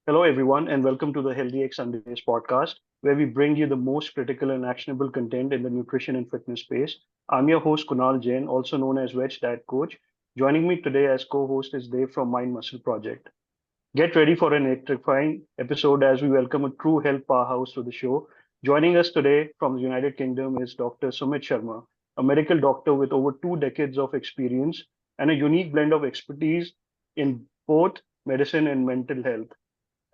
Hello, everyone, and welcome to the HealthyX Sundays podcast, where we bring you the most critical and actionable content in the nutrition and fitness space. I'm your host, Kunal Jain, also known as Veg Diet Coach. Joining me today as co host is Dave from Mind Muscle Project. Get ready for an electrifying episode as we welcome a true health powerhouse to the show. Joining us today from the United Kingdom is Dr. Sumit Sharma, a medical doctor with over 2 decades of experience and a unique blend of expertise in both medicine and mental health.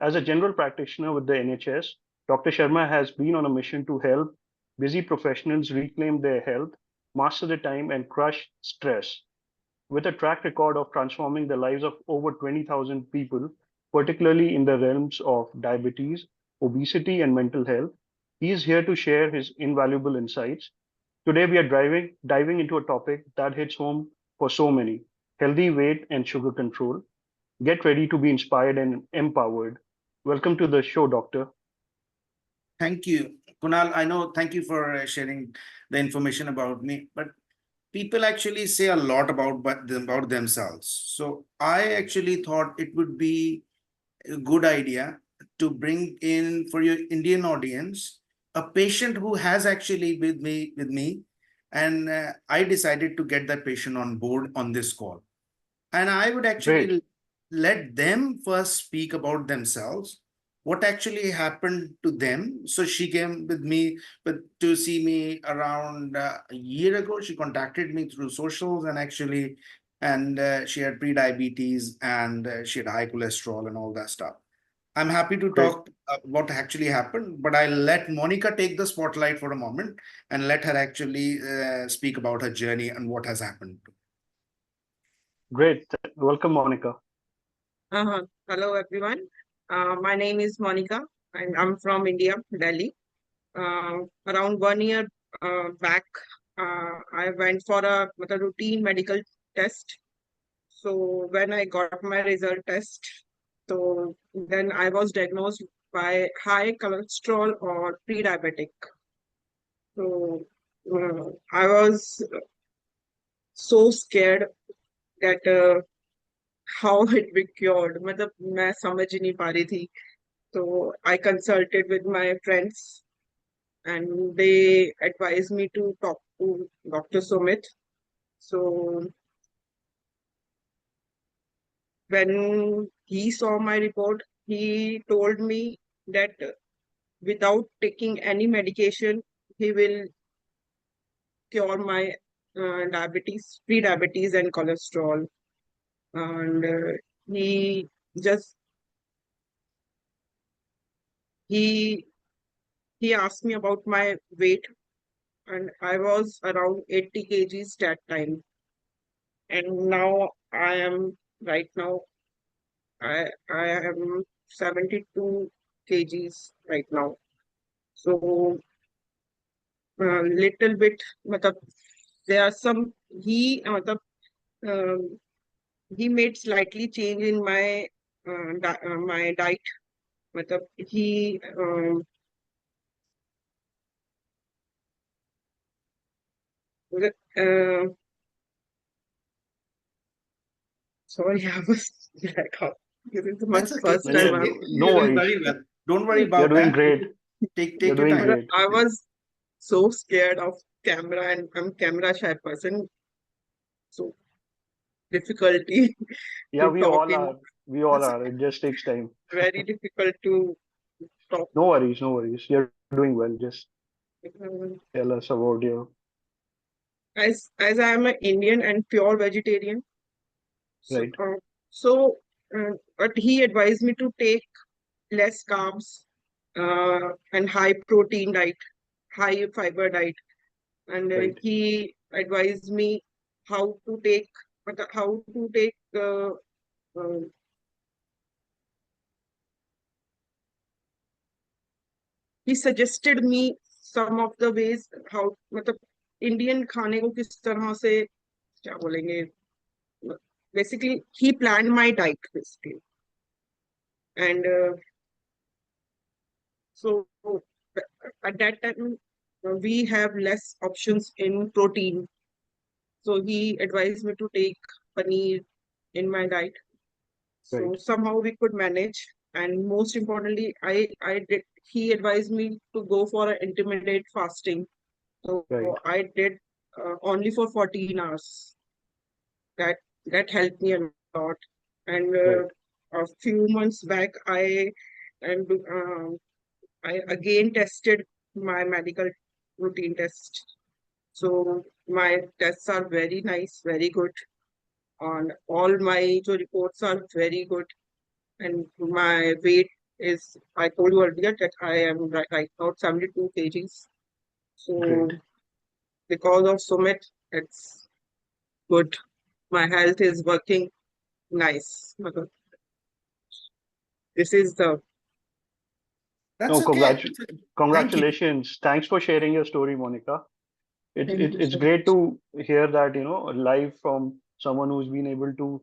As a general practitioner with the NHS, Dr. Sharma has been on a mission to help busy professionals reclaim their health, master the time, and crush stress. With a track record of transforming the lives of over 20,000 people, particularly in the realms of diabetes, obesity, and mental health, he is here to share his invaluable insights. Today, we are diving into a topic that hits home for so many: healthy weight and sugar control. Get ready to be inspired and empowered. Welcome to the show, Doctor. Thank you, Kunal. I know, thank you for sharing the information about me, but people actually say a lot about themselves. So I actually thought it would be a good idea to bring in for your Indian audience a patient who has actually with me, and I decided to get that patient on board on this call. And I would Great. actually let them first speak about themselves, what actually happened to them. So she came with me to see me around a year ago. She contacted me through socials and she had pre-diabetes and she had high cholesterol and all that stuff. I'm happy to Great. talk what actually happened, but I'll let Monica take the spotlight for a moment and let her actually speak about her journey and what has happened. Great. Welcome, Monica. Hello, everyone. My name is Monica, and I'm from India, Delhi. Around 1 year back, I went for a routine medical test. So when I got my result test, so then I was diagnosed by high cholesterol or pre-diabetic. So I was so scared that how it be cured. मतलब मैं समझ ही नहीं पा रही थी. So I consulted with my friends and they advised me to talk to Dr. Sumit. So when he saw my report, he told me that without taking any medication, he will cure my diabetes, pre-diabetes and cholesterol. And he just he he asked me about my weight, and I was around 80 kgs that time. And now right now I am 72 kgs right now. So little bit, matlab, there are some um, he made slightly change in my my diet. Matlab, he uh, sorry, I was black out. This is my That's okay. first That's time. No, okay. no You're doing worries. very well. Don't worry You're about doing that. great. You're Take your doing time. great. I was so scared of camera, and I'm camera shy person, so difficulty Yeah, to we talk all in are. We all That's are. okay. It just takes time. very difficult to talk. No worries. No worries. You're doing well. Just Um, tell us about your. as I am an Indian and pure vegetarian, so Right. but he advised me to take less carbs and high protein diet, high fiber diet, and Right. he advised me how to take how to take uh, he suggested me some of the ways how मतलब Indian खाने को किस तरह से क्या बोलेंगे basically he planned my diet basically and so at that time we have less options in protein, so he advised me to take paneer in my diet, so Right. somehow we could manage. And most importantly, he advised me to go for an intermittent fasting. So Right. I did only for 14 hours. That that helped me a lot. And Right. a few months back, and I again tested my medical routine test. So my tests are very nice, very good. And all my reports are very good. And my weight is, I told you earlier that I am right now 72 kgs. Great. So because of Sumit, it's good. My health is working nice. This is the That's No, okay. Thank you. congratulations. Thanks for sharing your story, Monica. thank you It's so great much. to hear that, live from someone who's been able to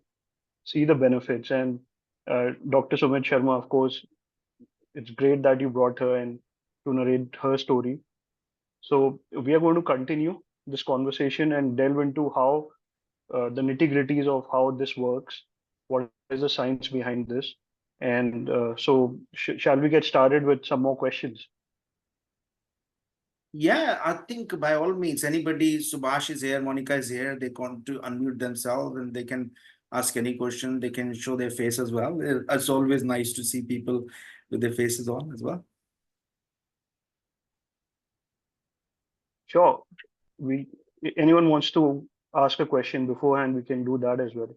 see the benefits. And Dr. Sumit Sharma, of course, it's great that you brought her and to narrate her story. So we are going to continue this conversation and delve into how the nitty-gritties of how this works, what is the science behind this. And so shall we get started with some more questions? Yeah, I think by all means, anybody, Subhash is here, Monica is here, they want to unmute themselves and they can ask any question, they can show their face as well. It's always nice to see people with their faces on as well. Sure. We Anyone wants to ask a question beforehand, we can do that as well.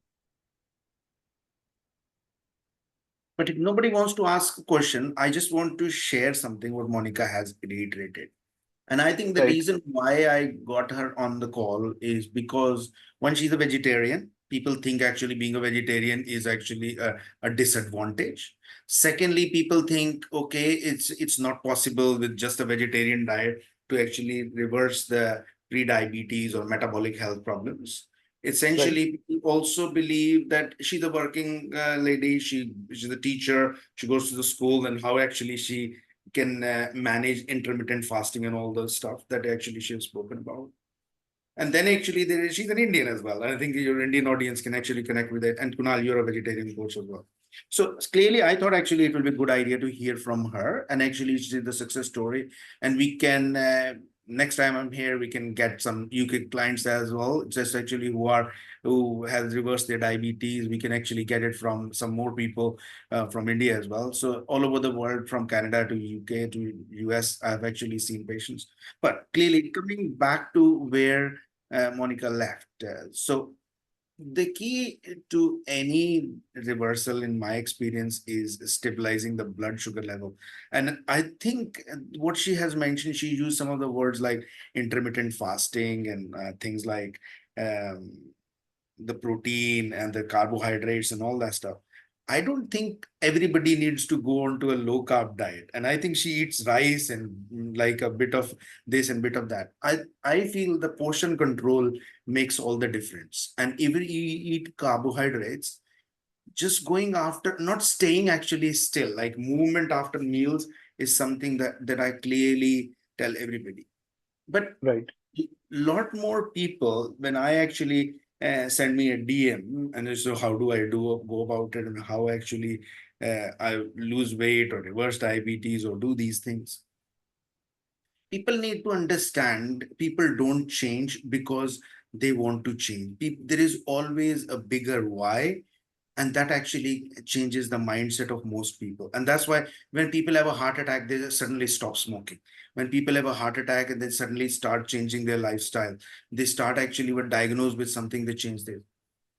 But if nobody wants to ask a question, I just want to share something what Monica has reiterated. And I think the Right. reason why I got her on the call is because when she's a vegetarian, people think actually being a vegetarian is actually a disadvantage. Secondly, people think, okay, it's not possible with just a vegetarian diet to actually reverse the pre-diabetes or metabolic health problems. Right. Essentially, people also believe that she's a working lady, she's a teacher, she goes to the school, and how actually she can manage intermittent fasting and all those stuff that actually she has spoken about. And then actually she's an Indian as well. I think your Indian audience can actually connect with it. And Kunal, you're a vegetarian coach as well. So clearly, I thought actually it will be a good idea to hear from her and actually see the success story. And we can next time I'm here, we can get some UK clients as well, just actually who has reversed their diabetes. We can actually get it from some more people from India as well. So all over the world, from Canada to UK to US, I've actually seen patients. But clearly, coming back to where Monica left. So the key to any reversal, in my experience, is stabilizing the blood sugar level. And I think what she has mentioned, she used some of the words like intermittent fasting and things like um, the protein and the carbohydrates and all that stuff. I don't think everybody needs to go on to a low carb diet. And I think she eats rice and like a bit of this and bit of that. I feel the portion control makes all the difference. And even you eat carbohydrates, just going after, not staying actually still, like movement after meals is something that I clearly tell everybody. But Right. lot more people, when I actually send me a DM and so how do I do go about it and how actually I lose weight or reverse diabetes or do these things. People need to understand people don't change because they want to change. There is always a bigger why, and that actually changes the mindset of most people. And that's why when people have a heart attack, they just suddenly stop smoking. When people have a heart attack and they suddenly start changing their lifestyle, they start actually were diagnosed with something, they change their.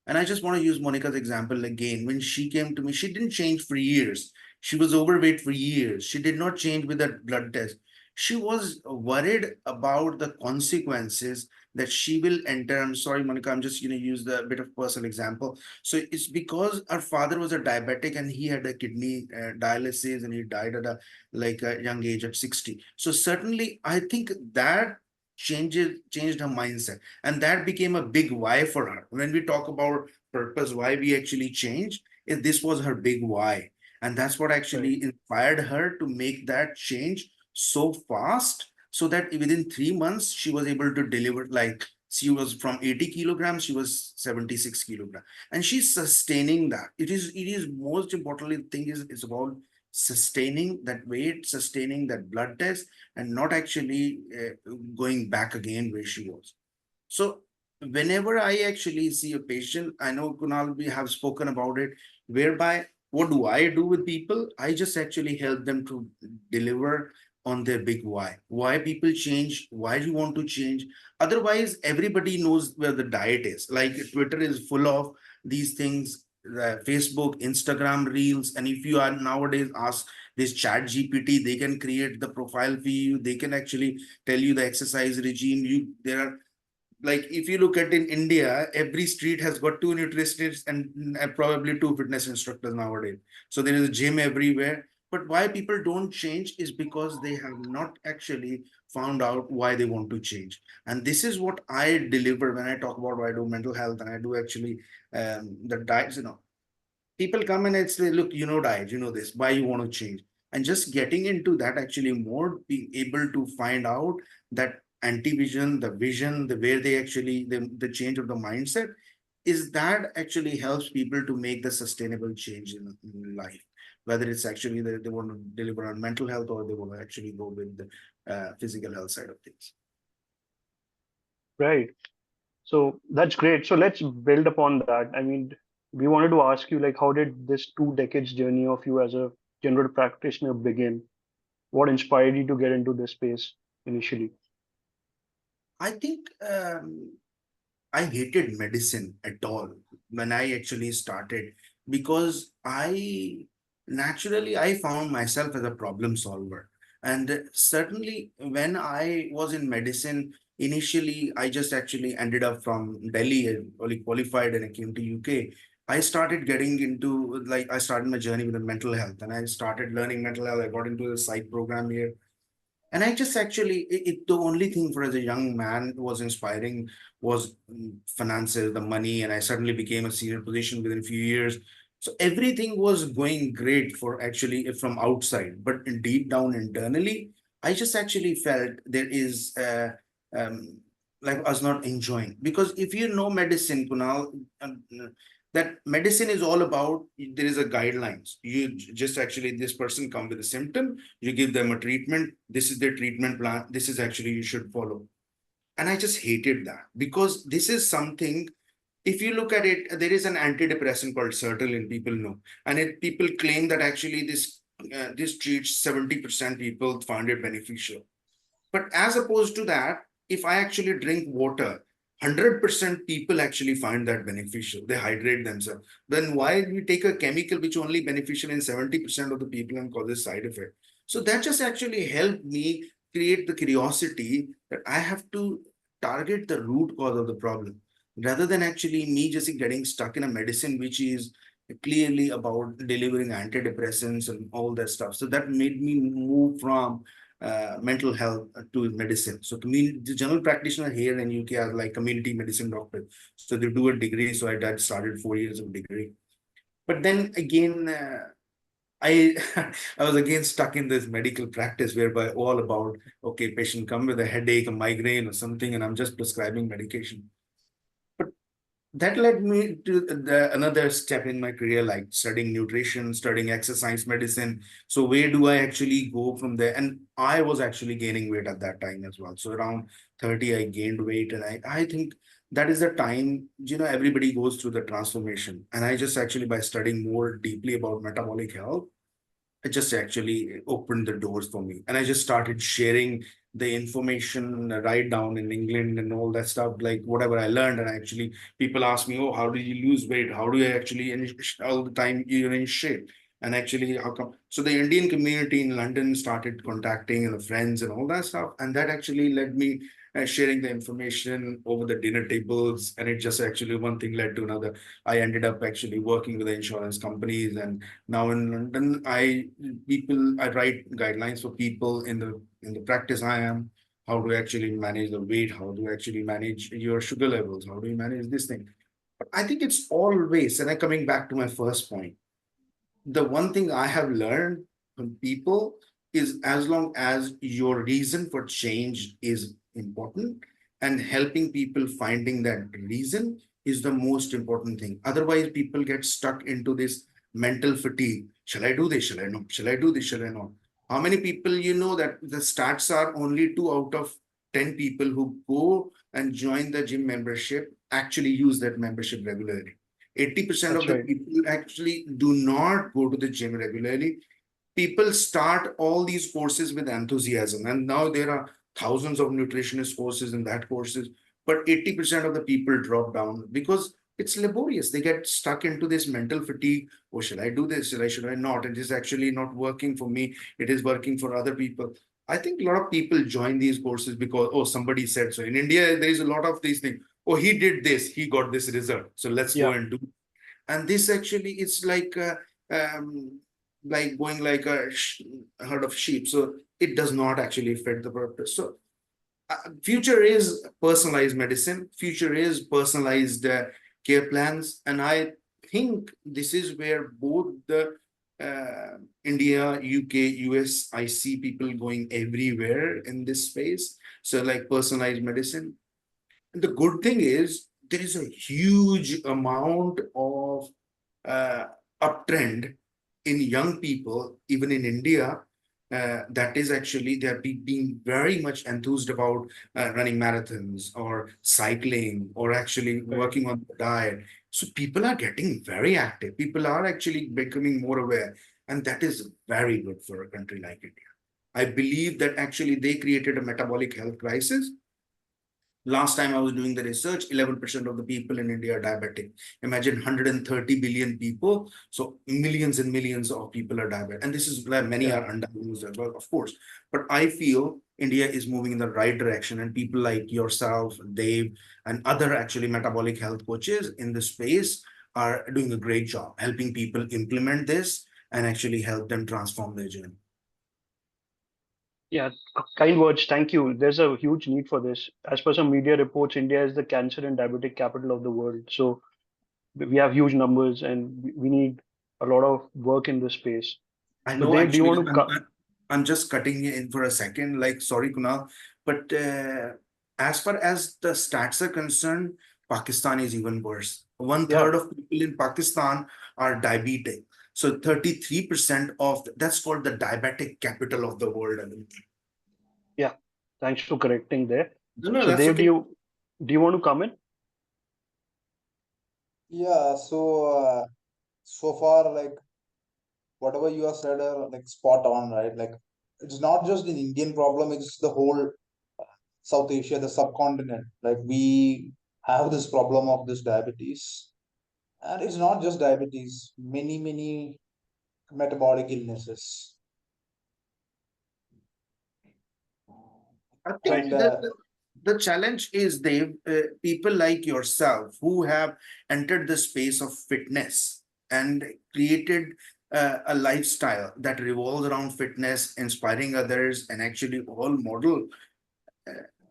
And I just want to use Monica's example again. When she came to me, she didn't change for years. She was overweight for years. She did not change with that blood test. She was worried about the consequences that she will enter. I'm sorry, Monica, I'm just going to use the bit of personal example. So it's because her father was a diabetic and he had a kidney dialysis and he died at a young age of 60. So certainly, I think that changed her mindset, and that became a big why for her. When we talk about purpose, why we actually changed, this was her big why. And that's what Right. actually inspired her to make that change so fast, so that within 3 months she was able to deliver like She was from 80 kilograms, she was 76 kilograms, and she's sustaining that. It is most importantly thing is about sustaining that weight, sustaining that blood test, and not actually going back again where she was. So whenever I actually see a patient, I know Kunal, we have spoken about it, whereby what do I do with people? I just actually help them to deliver on their big why. Why people change, why you want to change. Otherwise, everybody knows where the diet is. Like Twitter is full of these things, Facebook, Instagram reels. And if you are nowadays ask this chat GPT, they can create the profile for you. They can actually tell you the exercise regime. There are, like, if you look at in India, every street has got two nutritionists and probably two fitness instructors nowadays. So there is a gym everywhere. But why people don't change is because they have not actually found out why they want to change. And this is what I deliver when I talk about why I do mental health and I do actually the diets, people come and it's say, look, diet, this, why you want to change. And just getting into that actually more, being able to find out that anti-vision, the vision, the where they actually, the change of the mindset, is that actually helps people to make the sustainable change in life. Whether it's actually they want to deliver on mental health or they want to actually go with the physical health side of things. Right. So that's great. So let's build upon that. I mean, we wanted to ask you, like, how did this 2 decades journey of you as a general practitioner begin? What inspired you to get into this space initially? I think I hated medicine at all when I actually started, because I found myself as a problem solver. And certainly when I was in medicine, initially I just actually ended up from Delhi and only qualified and I came to UK. I started getting into, like, I started my journey with the mental health and I started learning mental health. I got into the psych program here, and I just actually, the only thing for as a young man was inspiring was finances, the money, and I suddenly became a senior position within a few years. So everything was going great for actually from outside, but deep down internally, I just actually felt there is um, like I was not enjoying, because if you know medicine, Kunal, that medicine is all about, there is a guidelines. You just actually, this person come with a symptom, you give them a treatment, this is their treatment plan, this is actually you should follow. And I just hated that, because this is something, if you look at it, there is an antidepressant called sertraline, people know, and people claim that actually this treats 70% people find it beneficial. But as opposed to that, if I actually drink water, 100% people actually find that beneficial. They hydrate themselves. Then why do we take a chemical which only beneficial in 70% of the people and causes side effect? So that just actually helped me create the curiosity that I have to target the root cause of the problem, rather than actually me just getting stuck in a medicine which is clearly about delivering antidepressants and all that stuff. So that made me move from mental health to medicine. So the general practitioner here in UK are like community medicine doctor. So they do a degree. So I started 4 years of degree. But then again, I I was again stuck in this medical practice whereby all about, okay, patient come with a headache, a migraine or something, and I'm just prescribing medication. But that led me to another step in my career, like studying nutrition, studying exercise medicine. So where do I actually go from there? And I was actually gaining weight at that time as well. So around 30, I gained weight. And I think that is the time, everybody goes through the transformation. And I just actually, by studying more deeply about metabolic health, it just actually opened the doors for me. And I just started sharing the information right down in England and all that stuff, like whatever I learned. And actually, people ask me, oh, how do you lose weight? How do you actually, all the time you're in shape? And actually, how come? So the Indian community in London started contacting and the friends and all that stuff. And that actually led me sharing the information over the dinner tables. And it just actually, one thing led to another. I ended up actually working with the insurance companies, and now in London, I write guidelines for people in the practice I am, how to actually manage the weight, how to actually manage your sugar levels, how do you manage this thing. But I think it's always, and I'm coming back to my first point, the one thing I have learned from people is, as long as your reason for change is important and helping people finding that reason is the most important thing. Otherwise, people get stuck into this mental fatigue. Shall I do this? Shall I not? Shall I do this? Shall I not? How many people you know that the stats are only 2 out of 10 people who go and join the gym membership actually use that membership regularly. 80% of That's the right. people actually do not go to the gym regularly. People start all these courses with enthusiasm, and now there are thousands of nutritionist courses and that courses, but 80% of the people drop down because it's laborious. They get stuck into this mental fatigue. Oh, should I do this? Should I not? It is actually not working for me. It is working for other people. I think a lot of people join these courses because, oh, somebody said so. In India, there is a lot of these things. Oh, he did this, he got this result, so let's go Yeah. and do. And this actually, it's like going like a herd of sheep. So it does not actually fit the purpose. So future is personalized medicine. Future is personalized care plans. And I think this is where both the India, UK, US, I see people going everywhere in this space. So like personalized medicine. And the good thing is there is a huge amount of uh, uptrend in young people, even in India, that is actually they're being very much enthused about running marathons or cycling or actually Right. working on the diet. So people are getting very active. People are actually becoming more aware, and that is very good for a country like India. I believe that actually they created a metabolic health crisis. Last time I was doing the research, 11% of the people in India are diabetic. Imagine 130 billion people. So millions and millions of people are diabetic. And this is where many Yeah. are undiagnosed as well, of course. But I feel India is moving in the right direction. And people like yourself, Dave, and other actually metabolic health coaches in the space are doing a great job helping people implement this and actually help them transform their journey. Yeah, kind words. Thank you. There's a huge need for this. As per some media reports, India is the cancer and diabetic capital of the world. So we have huge numbers and we need a lot of work in this space. I So know Dave, do you actually, want to I'm just cutting you in for a second. Like, sorry, Kunal, but as far as the stats are concerned, Pakistan is even worse. One Yeah, third of people in Pakistan are diabetic. So 33% of that's called the diabetic capital of the world. I mean, yeah. Thanks for correcting there. no, no, So that's Dave, okay. do you want to come in? Yeah, so far, like whatever you have said are like spot on, right? Like it's not just an Indian problem, it's the whole South Asia, the subcontinent. Like we have this problem of this diabetes. And it's not just diabetes, many metabolic illnesses. I think And the challenge is they people like yourself who have entered the space of fitness and created a lifestyle that revolves around fitness, inspiring others, and actually all model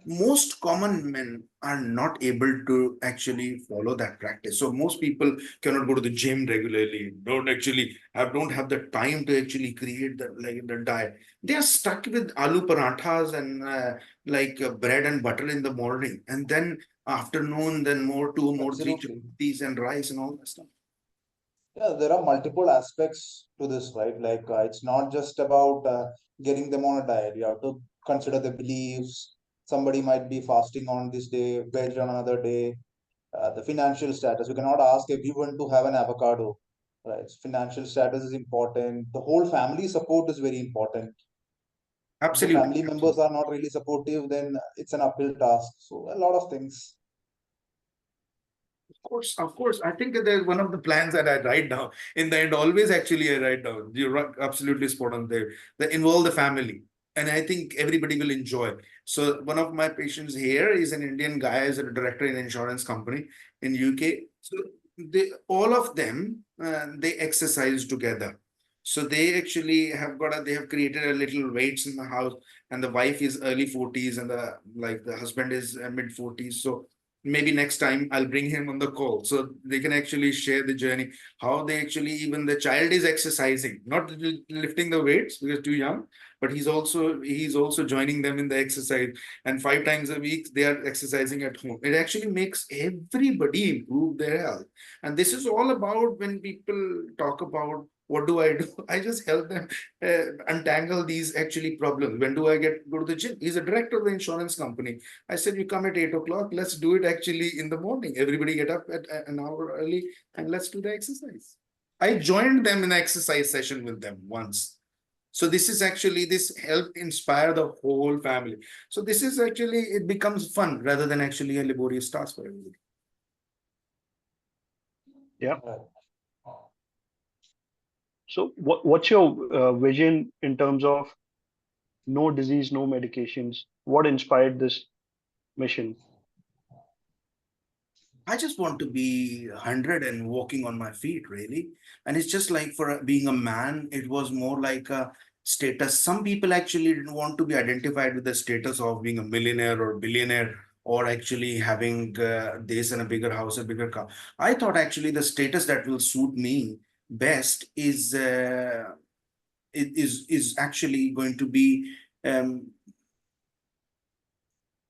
most common men are not able to actually follow that practice. So most people cannot go to the gym regularly, don't have the time to actually create the diet. They are stuck with aloo parathas and bread and butter in the morning, and then afternoon, then more three absolutely. chapatis and rice and all that stuff. Yeah, there are multiple aspects to this, right? Like it's not just about getting them on a diet. You have to consider the beliefs. Somebody might be fasting on this day, veg on another day. The financial status. We cannot ask everyone to have an avocado, right? Financial status is important. The whole family support is very important. If the Absolutely, family members absolutely. are not really supportive, then it's an uphill task. So a lot of things. Of course. I think that there's one of the plans that I write down. In the end, always actually I write down. Absolutely spot on there. That involve the family. And I think everybody will enjoy. So one of my patients here is an Indian guy, is a director in an insurance company in UK. So all of them, they exercise together. So they actually they have created a little weights in the house, and the wife is early 40s and the husband is mid 40s. So maybe next time I'll bring him on the call so they can actually share the journey, how they actually, even the child is exercising, not lifting the weights because too young, but he's also joining them in the exercise, and 5 times a week they are exercising at home. It actually makes everybody improve their health. And this is all about when people talk about what do I do? I just help them untangle these actually problems. When do I go to the gym? He's a director of the insurance company. I said, you come at 8 o'clock. Let's do it actually in the morning. Everybody get up at an hour early and let's do the exercise. I joined them in an exercise session with them once. So this helped inspire the whole family. So this is actually, it becomes fun rather than actually a laborious task for everybody. Yeah. Right. So what's your vision in terms of no disease, no medications? What inspired this mission? I just want to be 100 and walking on my feet, really. And it's just like for being a man, it was more like a status. Some people actually didn't want to be identified with the status of being a millionaire or billionaire or actually having this and a bigger house, a bigger car. I thought actually the status that will suit me best is actually going to be um,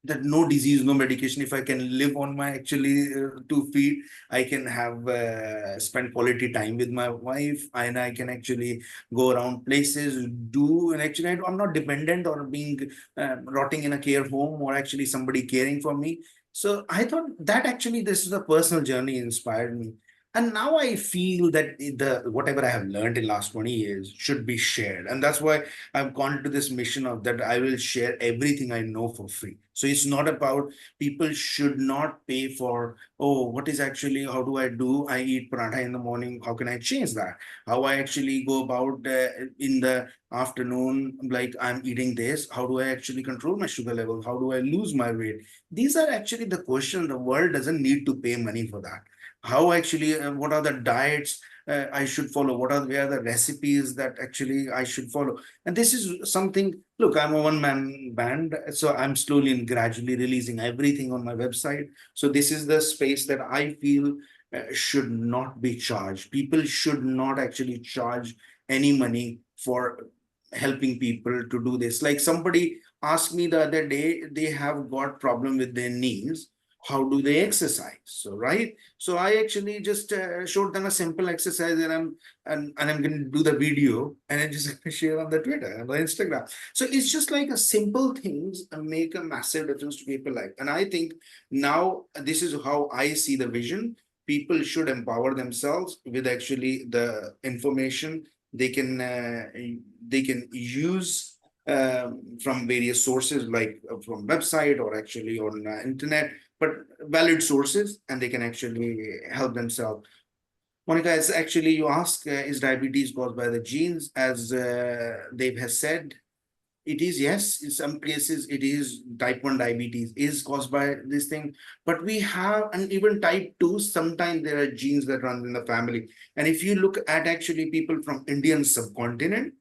that no disease, no medication. If I can live on my actually 2 feet, I can have spend quality time with my wife, and I can actually go around places, do, and actually I'm not dependent on being rotting in a care home or actually somebody caring for me. So I thought that actually this is a personal journey inspired me. And now I feel that the whatever I have learned in last 20 years should be shared. And that's why I've gone to this mission of that I will share everything I know for free. So it's not about people should not pay for, oh, what is actually, how do I do? I eat paratha in the morning. How can I change that? How I actually go about in the afternoon, like I'm eating this. How do I actually control my sugar level? How do I lose my weight? These are actually the questions. The world doesn't need to pay money for that. How actually, what are the diets I should follow? Where are the recipes that actually I should follow? And this is something, look, I'm a one-man band, so I'm slowly and gradually releasing everything on my website. So this is the space that I feel should not be charged. People should not actually charge any money for helping people to do this. Like somebody asked me the other day, they have got problem with their knees. How do they exercise? So, right. So I actually just showed them a simple exercise, and I'm going to do the video and I just share on the Twitter and the Instagram. So it's just like a simple things make a massive difference to people like. And I think now this is how I see the vision. People should empower themselves with actually the information they can use from various sources like from website or actually on internet, but valid sources, and they can actually help themselves. Monica, is actually you ask, is diabetes caused by the genes? As Dave has said, it is, yes. In some cases, it is type 1 diabetes is caused by this thing, but we have, and even type 2, sometimes there are genes that run in the family. And if you look at actually people from Indian subcontinent,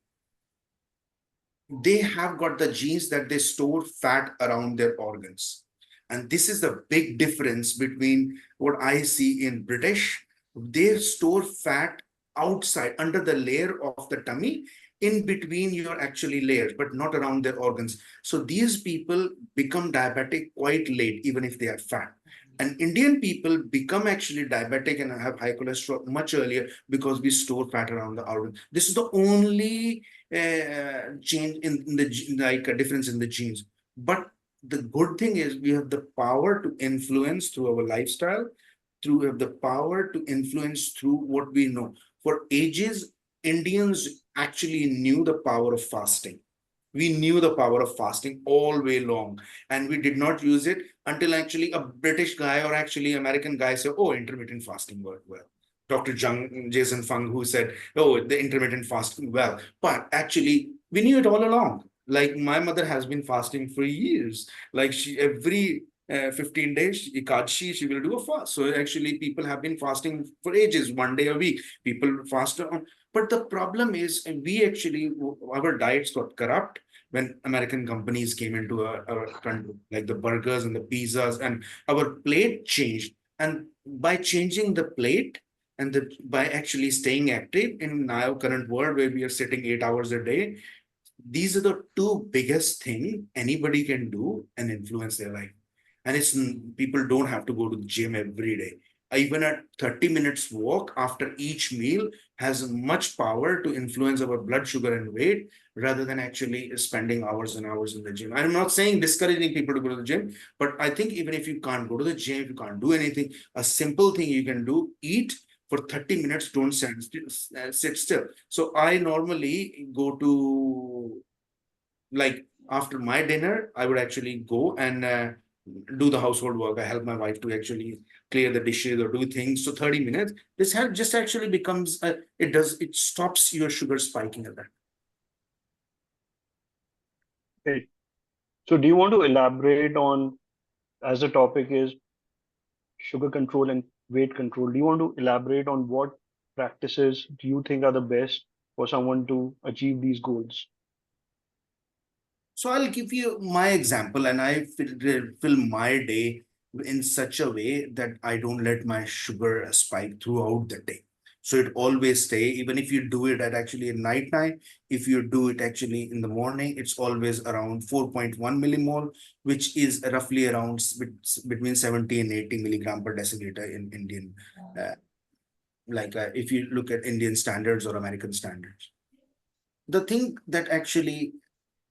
they have got the genes that they store fat around their organs. And this is the big difference between what I see in British. They store fat outside under the layer of the tummy, in between your actually layers, but not around their organs. So these people become diabetic quite late, even if they are fat. And Indian people become actually diabetic and have high cholesterol much earlier because we store fat around the organ. This is the only change in the like a difference in the genes. But the good thing is we have the power to influence through our lifestyle, through have the power to influence through what we know. For ages, Indians actually knew the power of fasting. We knew the power of fasting all way long, and we did not use it until actually a British guy or actually American guy said, oh, intermittent fasting worked well. Dr. Jason Fung, who said, oh, the intermittent fasting well. But actually, we knew it all along. Like my mother has been fasting for years. Like she every 15 days, Ekadashi, she will do a fast. So actually, people have been fasting for ages, 1 day a week. People fast on. But the problem is, and we actually, our diets got corrupt when American companies came into our country, like the burgers and the pizzas, and our plate changed. And by changing the plate, and by actually staying active in now current world where we are sitting 8 hours a day, these are the two biggest thing anybody can do and influence their life. And people don't have to go to the gym every day. Even a 30 minutes walk after each meal has much power to influence our blood sugar and weight rather than actually spending hours and hours in the gym. I'm not saying discouraging people to go to the gym, but I think even if you can't go to the gym, if you can't do anything, a simple thing you can do, eat for 30 minutes, don't sit still. So I normally go to, like, after my dinner, I would actually go and do the household work. I help my wife to actually clear the dishes or do things. So 30 minutes, this help just actually becomes, it stops your sugar spiking at that. Okay. So do you want to elaborate on, as the topic is sugar control and weight control, do you want to elaborate on what practices do you think are the best for someone to achieve these goals? So I'll give you my example, and I fill my day in such a way that I don't let my sugar spike throughout the day. So it always stay, even if you do it at actually at night time, if you do it actually in the morning, it's always around 4.1 millimole, which is roughly around between 70 and 80 milligram per deciliter in Indian, if you look at Indian standards or American standards. The thing that actually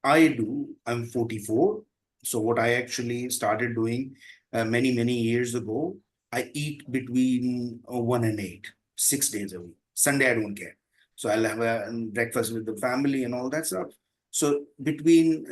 I do, I'm 44. So what I actually started doing many years ago, I eat between 1 and 8, 6 days a week. Sunday, I don't care. So I'll have a breakfast with the family and all that stuff. So between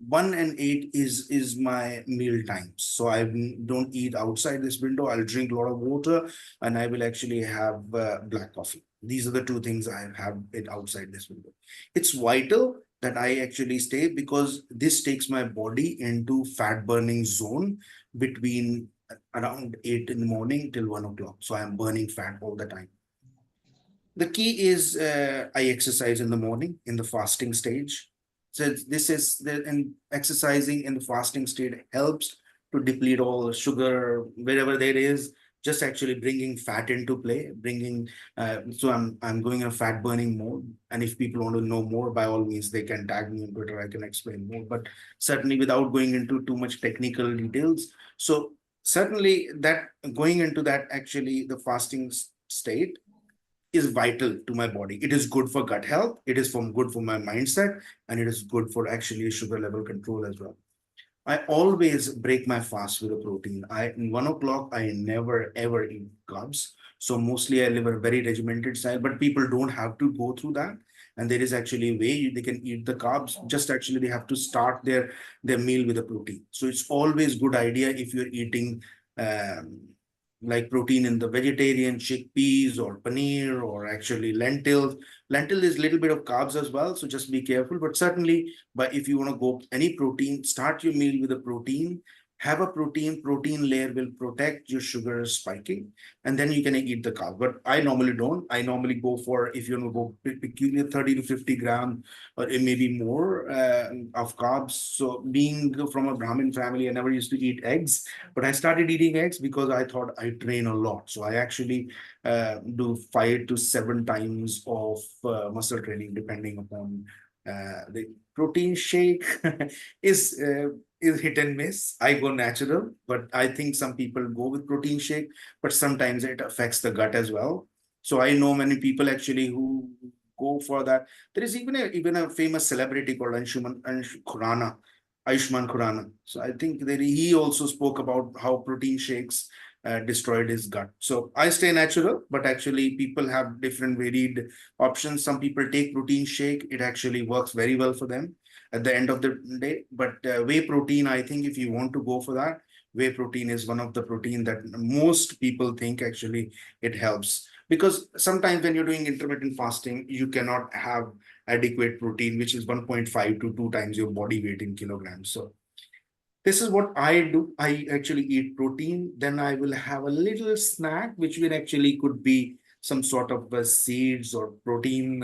1 and 8 is my meal times. So I don't eat outside this window. I'll drink a lot of water and I will actually have black coffee. These are the two things I have it outside this window. It's vital that I actually stay because this takes my body into fat burning zone between around 8 in the morning till 1 o'clock. So I'm burning fat all the time. The key is I exercise in the morning in the fasting stage. So this is and exercising in the fasting state helps to deplete all sugar wherever there is. Just actually bringing fat into play, bringing. So I'm going in a fat burning mode. And if people want to know more, by all means, they can tag me on Twitter. I can explain more, but certainly without going into too much technical details. So certainly that going into that actually the fasting state is vital to my body. It is good for gut health. It is good for my mindset, and it is good for actually sugar level control as well. I always break my fast with a protein. In 1 o'clock, I never ever eat carbs. So mostly I live a very regimented style, but people don't have to go through that. And there is actually a way they can eat the carbs. Just actually they have to start their meal with a protein. So it's always good idea if you're eating um, like protein in the vegetarian chickpeas or paneer or actually lentils. Lentil is a little bit of carbs as well, so just be careful. But certainly, but if you want to go any protein, start your meal with a protein. Have a protein layer will protect your sugar spiking, and then you can eat the carb. But I normally don't. I normally go for, if you want to go peculiar, 30 to 50 gram or maybe more of carbs. So being from a Brahmin family, I never used to eat eggs, but I started eating eggs because I thought I train a lot. So I actually do 5 to 7 times of muscle training, depending upon the protein shake is hit and miss. I go natural, but I think some people go with protein shake, but sometimes it affects the gut as well. So I know many people actually who go for that. There is even a famous celebrity called Ayushman Khurrana. So I think that he also spoke about how protein shakes destroyed his gut. So I stay natural, but actually people have different varied options. Some people take protein shake. It actually works very well for them at the end of the day. But whey protein, I think if you want to go for that, whey protein is one of the protein that most people think actually it helps. Because sometimes when you're doing intermittent fasting, you cannot have adequate protein, which is 1.5 to 2 times your body weight in kilograms. So this is what I do. I actually eat protein. Then I will have a little snack, which will actually could be some sort of seeds or protein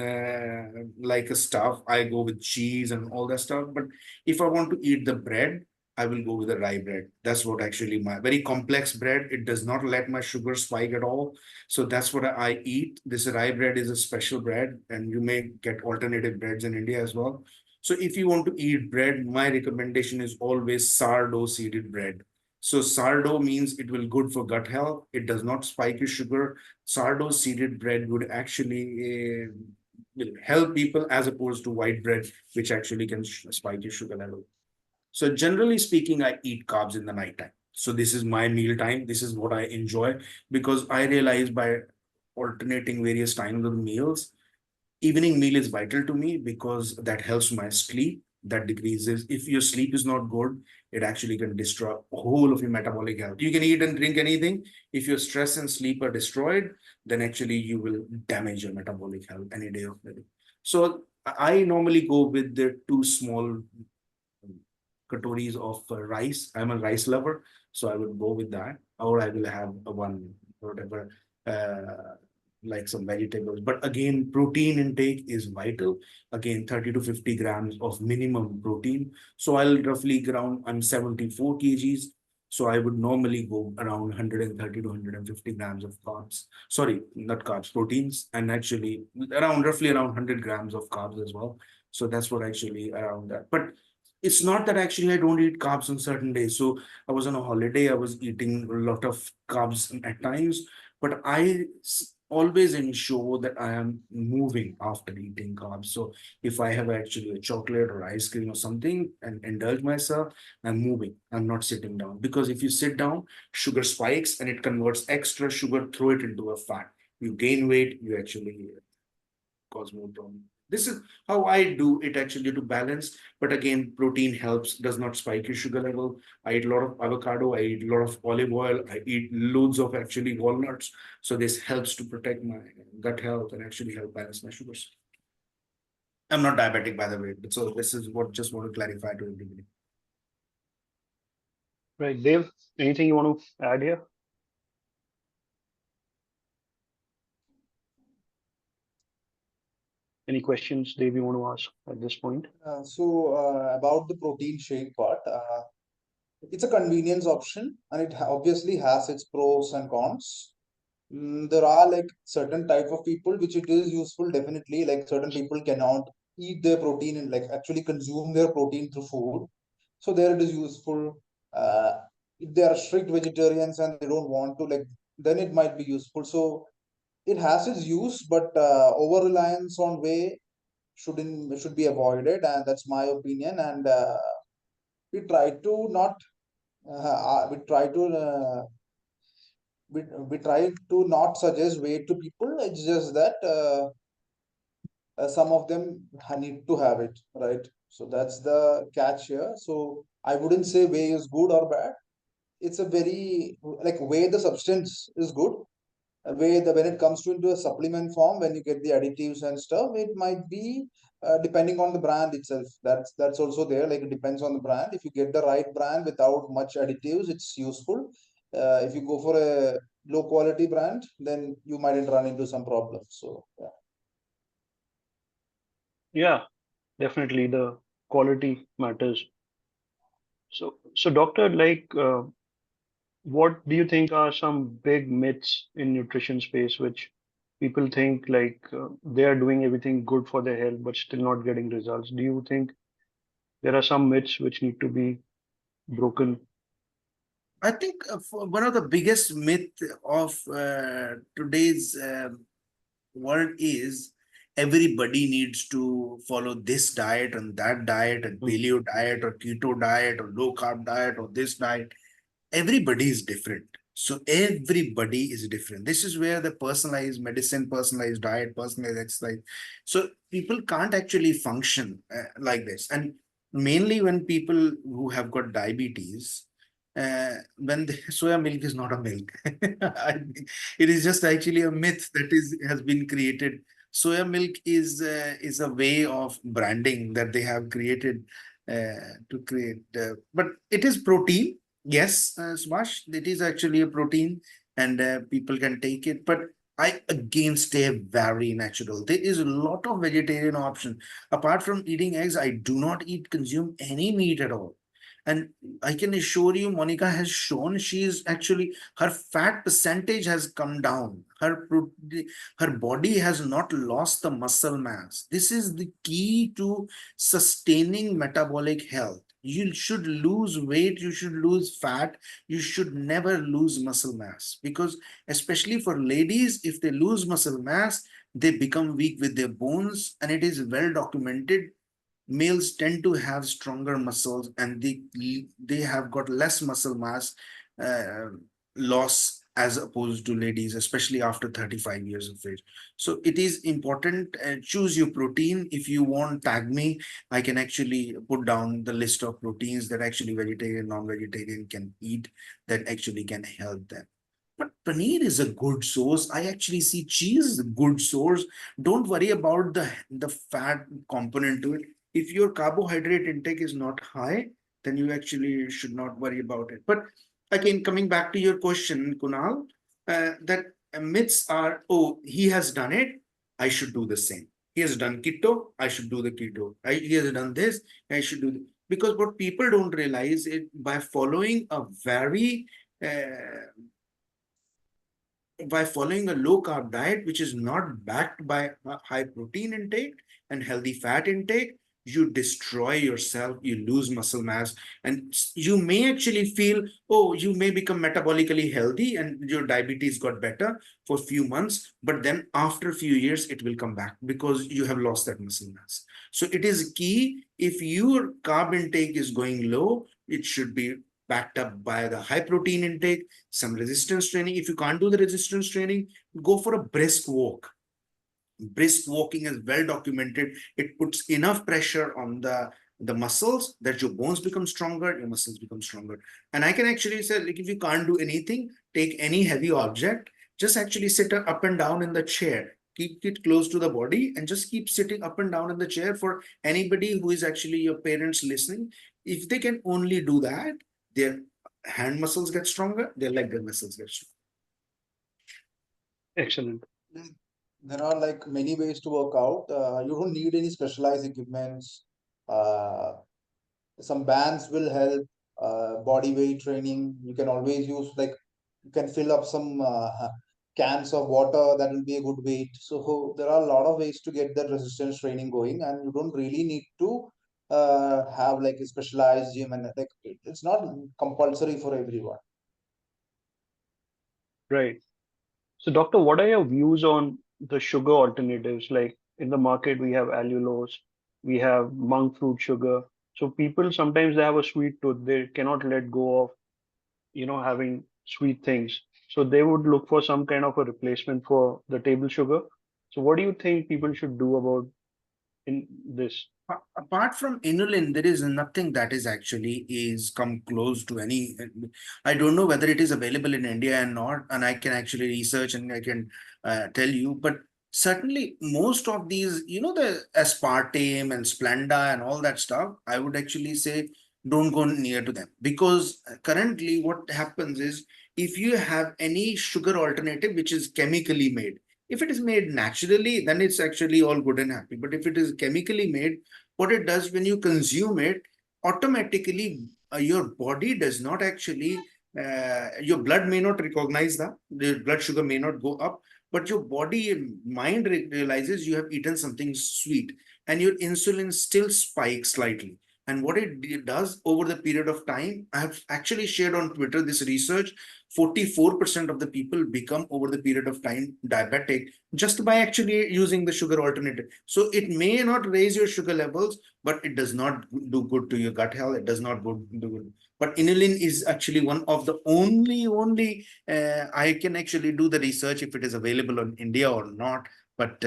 like a stuff. I go with cheese and all that stuff. But if I want to eat the bread, I will go with the rye bread. That's what actually my very complex bread. It does not let my sugar spike at all. So that's what I eat. This rye bread is a special bread, and you may get alternative breads in India as well. So if you want to eat bread, my recommendation is always sourdough seeded bread. So sourdough means it will good for gut health. It does not spike your sugar. Sourdough seeded bread would actually will help people as opposed to white bread, which actually can spike your sugar level. So generally speaking, I eat carbs in the nighttime. So this is my meal time. This is what I enjoy because I realize by alternating various times of meals, evening meal is vital to me because that helps my sleep. That decreases. If your sleep is not good, it actually can destroy whole of your metabolic health. You can eat and drink anything. If your stress and sleep are destroyed, then actually you will damage your metabolic health any day of the day. So I normally go with the two small katoris of rice. I'm a rice lover, so I would go with that, or I will have a one whatever, like some vegetables. But again, protein intake is vital. Again, 30 to 50 grams of minimum protein. So I'll roughly around, I'm 74 kgs. So I would normally go around 130 to 150 grams of carbs. Sorry, not carbs, proteins, and actually around roughly around 100 grams of carbs as well. So that's what actually around that. But it's not that actually I don't eat carbs on certain days. So I was on a holiday, I was eating a lot of carbs at times, but always ensure that I am moving after eating carbs. So if I have actually a chocolate or ice cream or something and indulge myself, I'm moving. I'm not sitting down, because if you sit down, sugar spikes and it converts extra sugar, throw it into a fat. You gain weight, you actually cause more problem. This is how I do it actually to balance. But again, protein helps, does not spike your sugar level. I eat a lot of avocado, I eat a lot of olive oil, I eat loads of actually walnuts. So this helps to protect my gut health and actually help balance my sugars. I'm not diabetic, by the way. So this is what just want to clarify to everybody. Right, Dave, anything you want to add here? Any questions, Dave, you want to ask at this point? About the protein shake part, it's a convenience option and it obviously has its pros and cons. There are like certain type of people which it is useful, definitely. Like certain people cannot eat their protein and like actually consume their protein through food. So there it is useful. If they are strict vegetarians and they don't want to, like, then it might be useful. So it has its use, but over reliance on whey should be avoided, and that's my opinion. And we try to not we try to we try to not suggest whey to people. It's just that some of them need to have it, right? So that's the catch here. So I wouldn't say whey is good or bad. It's a very, like, whey, the substance is good. Whey, when it comes to into a supplement form, when you get the additives and stuff, it might be depending on the brand itself. That's also there. Like, it depends on the brand. If you get the right brand without much additives, it's useful. If you go for a low quality brand, then you might run into some problems. So yeah. Yeah, definitely the quality matters. So doctor, like, what do you think are some big myths in nutrition space which people think like they are doing everything good for their health but still not getting results? Do you think there are some myths which need to be broken? I think one of the biggest myth of today's world is everybody needs to follow this diet and that diet and Mm. paleo diet or keto diet or low carb diet or this diet. Everybody is different. So everybody is different. This is where the personalized medicine, personalized diet, personalized exercise. So people can't actually function like this. And mainly when people who have got diabetes, when the soya milk is not a milk. It is just actually a myth that has been created. Soya milk is a way of branding that they have created to create. But it is protein. Yes, Smash, it is actually a protein and people can take it. But I again stay very natural. There is a lot of vegetarian option. Apart from eating eggs, I do not consume any meat at all. And I can assure you, Monica has shown she is actually, her fat percentage has come down. Her body has not lost the muscle mass. This is the key to sustaining metabolic health. You should lose weight, you should lose fat, you should never lose muscle mass, because especially for ladies, if they lose muscle mass, they become weak with their bones, and it is well documented. Males tend to have stronger muscles, and they have got less muscle mass uh, loss as opposed to ladies, especially after 35 years of age. So it is important. Choose your protein. If you want, tag me. I can actually put down the list of proteins that actually vegetarian, non-vegetarian can eat, that actually can help them. But paneer is a good source. I actually see cheese is a good source. Don't worry about the fat component to it. If your carbohydrate intake is not high, then you actually should not worry about it. But again, coming back to your question, Kunal, that myths are, oh, he has done it, I should do the same. He has done keto, I should do the keto. He has done this, I should do because what people don't realize it, uh, by following a low carb diet, which is not backed by a high protein intake and healthy fat intake, you destroy yourself, you lose muscle mass, and you may actually feel, oh, you may become metabolically healthy and your diabetes got better for a few months, but then after a few years, it will come back because you have lost that muscle mass. So it is key. If your carb intake is going low, it should be backed up by the high protein intake, some resistance training. If you can't do the resistance training, go for a brisk walk. Brisk walking is well documented. It puts enough pressure on the muscles that your bones become stronger, your muscles become stronger. And I can actually say, like, if you can't do anything, take any heavy object, just actually sit up and down in the chair. Keep it close to the body and just keep sitting up and down in the chair. For anybody who is actually your parents listening, if they can only do that, their hand muscles get stronger, their leg muscles get stronger. Excellent. There are like many ways to work out. You don't need any specialized equipments. Uh, some bands will help. Body weight training. You can always use, like, you can fill up some cans of water. That will be a good weight. So there are a lot of ways to get that resistance training going, and you don't really need to have like a specialized gym, and like it's not compulsory for everyone. Right. So, doctor, what are your views on the sugar alternatives? Like in the market, we have allulose, we have monk fruit sugar. So people sometimes they have a sweet tooth. They cannot let go of, having sweet things. So they would look for some kind of a replacement for the table sugar. So what do you think people should do about in this? Apart from inulin, there is nothing that is actually is come close to any. I don't know whether it is available in India or not, and I can actually research and I can tell you. But certainly, most of these, the aspartame and Splenda and all that stuff, I would actually say don't go near to them, because currently what happens is, if you have any sugar alternative which is chemically made, if it is made naturally, then it's actually all good and happy. But if it is chemically made, what it does when you consume it, automatically your body does not actually, your blood may not recognize that, the blood sugar may not go up, but your body and mind realizes you have eaten something sweet, and your insulin still spikes slightly. And what it does over the period of time, I have actually shared on Twitter this research. 44% of the people become over the period of time diabetic just by actually using the sugar alternative. So it may not raise your sugar levels, but it does not do good to your gut health. It does not do good. But inulin is actually one of the only I can actually do the research if it is available in India or not. But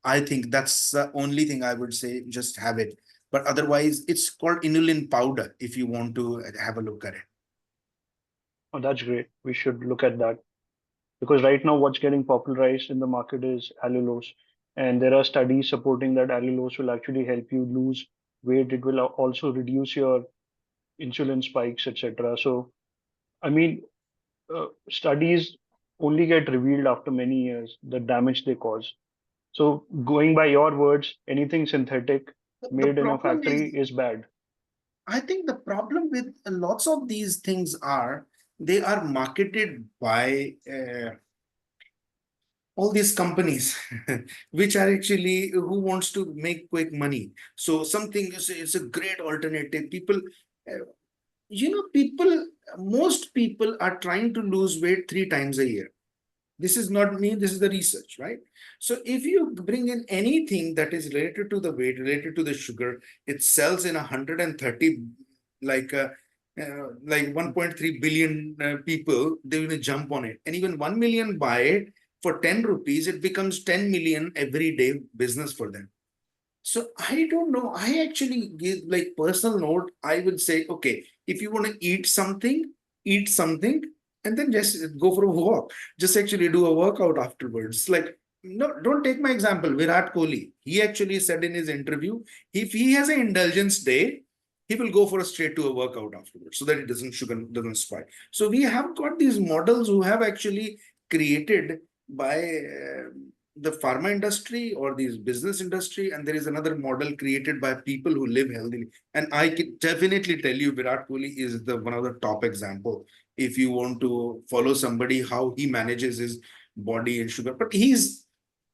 I think that's the only thing I would say, just have it. But otherwise, it's called inulin powder if you want to have a look at it. Oh, that's great. We should look at that because right now what's getting popularized in the market is allulose, and there are studies supporting that allulose will actually help you lose weight. It will also reduce your insulin spikes, etc. So, I mean, studies only get revealed after many years, the damage they cause. So, going by your words, anything synthetic The made in a problem factory is is bad. I think the problem with lots of these things are they are marketed by all these companies which are actually who wants to make quick money. So something is it's a great alternative. People, uh, people, most people are trying to lose weight 3 times a year. This is not me, this is the research, right? So if you bring in anything that is related to the weight, related to the sugar, it sells in 130, like like 1.3 billion people, they will jump on it. And even 1 million buy it for 10 rupees, it becomes 10 million every day business for them. So I don't know. I actually give like personal note. I would say, okay, if you want to eat something, and then just go for a walk. Just actually do a workout afterwards. Like, no, don't take my example. Virat Kohli. He actually said in his interview, if he has an indulgence day, he will go for a straight to a workout afterwards, so that it doesn't spike. So we have got these models who have actually created by the pharma industry or this business industry, and there is another model created by people who live healthily. And I can definitely tell you, Virat Kohli is the one of the top example. If you want to follow somebody, how he manages his body and sugar, but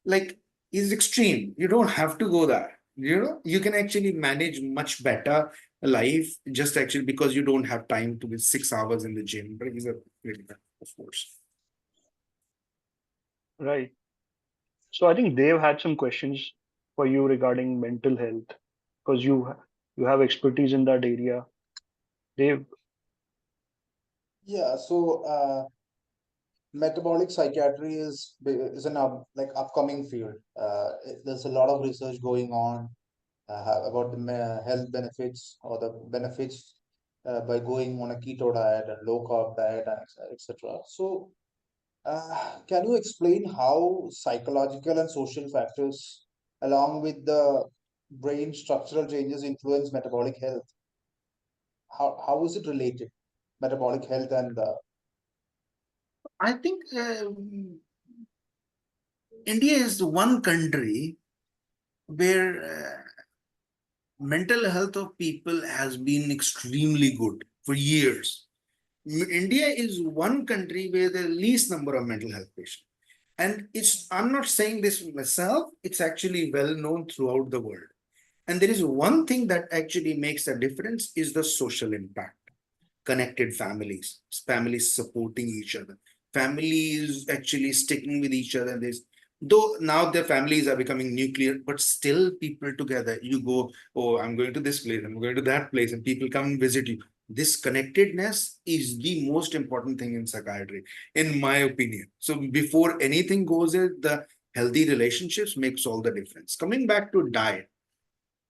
like he's extreme. You don't have to go there. You can actually manage much better life just actually because you don't have time to be 6 hours in the gym. But he's a really, of course. Right. So I think Dave had some questions for you regarding mental health because you have expertise in that area. Dave, Yeah, so metabolic psychiatry is an like upcoming field. There's a lot of research going on about the health benefits or the benefits by going on a keto diet and low carb diet and etc. So, can you explain how psychological and social factors, along with the brain structural changes, influence metabolic health? How is it related? Metabolic health and I think India is the one country where mental health of people has been extremely good for years. India is one country where the least number of mental health patients. And I'm not saying this myself, it's actually well known throughout the world. And there is one thing that actually makes a difference is the social impact. Connected families supporting each other, families actually sticking with each other. There's though now their families are becoming nuclear, but still people together. You go, oh, I'm going to this place, I'm going to that place, and people come and visit you. This connectedness is the most important thing in psychiatry, in my opinion. So before anything goes in, the healthy relationships makes all the difference. Coming back to diet,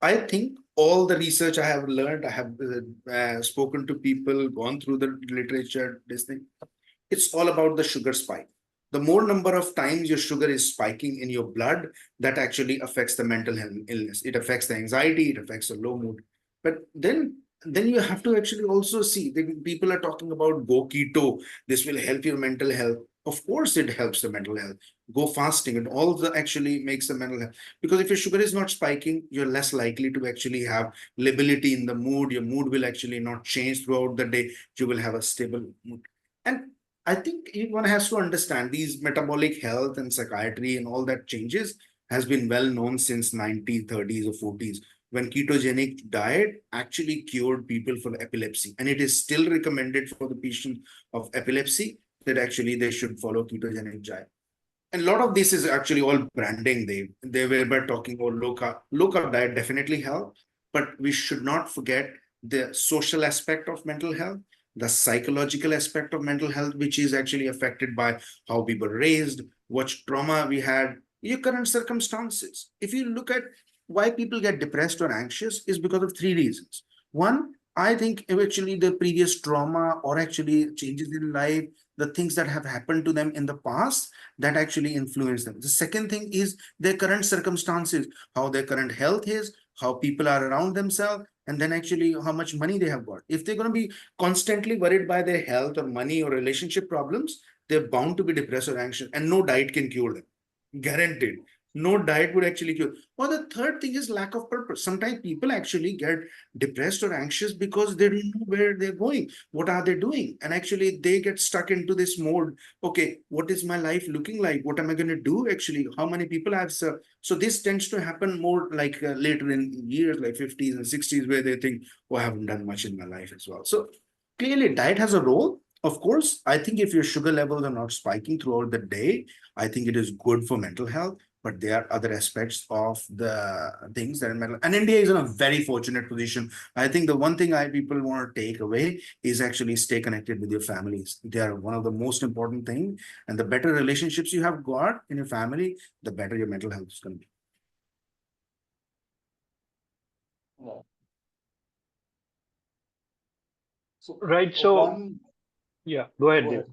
I think all the research I have learned, I have spoken to people, gone through the literature, this thing, it's all about the sugar spike. The more number of times your sugar is spiking in your blood, that actually affects the mental health illness. It affects the anxiety, it affects the low mood. But then you have to actually also see that people are talking about go keto. This will help your mental health. Of course, it helps the mental health. Go fasting and all of the actually makes the mental health. Because if your sugar is not spiking, you're less likely to actually have lability in the mood. Your mood will actually not change throughout the day. You will have a stable mood. And I think one has to understand these metabolic health and psychiatry and all that changes has been well known since 1930s or 40s when ketogenic diet actually cured people for epilepsy. And it is still recommended for the patient of epilepsy that actually they should follow ketogenic diet. And a lot of this is actually all branding. They were by talking about low carb diet definitely help, but we should not forget the social aspect of mental health, the psychological aspect of mental health, which is actually affected by how we were raised, what trauma we had, your current circumstances. If you look at why people get depressed or anxious, is because of three reasons. One, I think actually the previous trauma or actually changes in life, the things that have happened to them in the past that actually influence them. The second thing is their current circumstances, how their current health is, how people are around themselves, and then actually how much money they have got. If they're going to be constantly worried by their health or money or relationship problems, they're bound to be depressed or anxious, and no diet can cure them. Guaranteed. No diet would actually cure. Or the third thing is lack of purpose. Sometimes people actually get depressed or anxious because they don't know where they're going. What are they doing? And actually they get stuck into this mode. Okay, what is my life looking like? What am I going to do actually? How many people have served? So this tends to happen more like later in years, like 50s and 60s, where they think, oh, I haven't done much in my life as well. So clearly diet has a role. Of course, I think if your sugar levels are not spiking throughout the day, I think it is good for mental health, but there are other aspects of the things that are mental. And India is in a very fortunate position. I think the one thing people want to take away is actually stay connected with your families. They are one of the most important things. And the better relationships you have got in your family, the better your mental health is going to be. Yeah. So Right. So, one, yeah, go ahead, go Dev. ahead.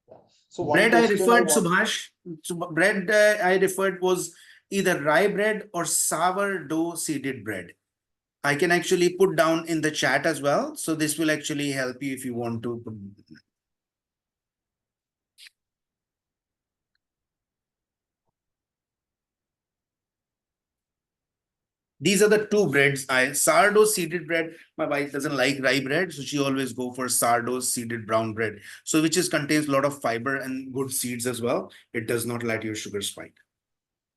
Yeah. So one Bread I question I referred, want. Subhash. So bread I referred was either rye bread or sourdough seeded bread. I can actually put down in the chat as well. So this will actually help you if you want to. These are the two breads. Sourdough seeded bread. My wife doesn't like rye bread, so she always go for sourdough seeded brown bread. So which is contains a lot of fiber and good seeds as well. It does not let your sugar spike.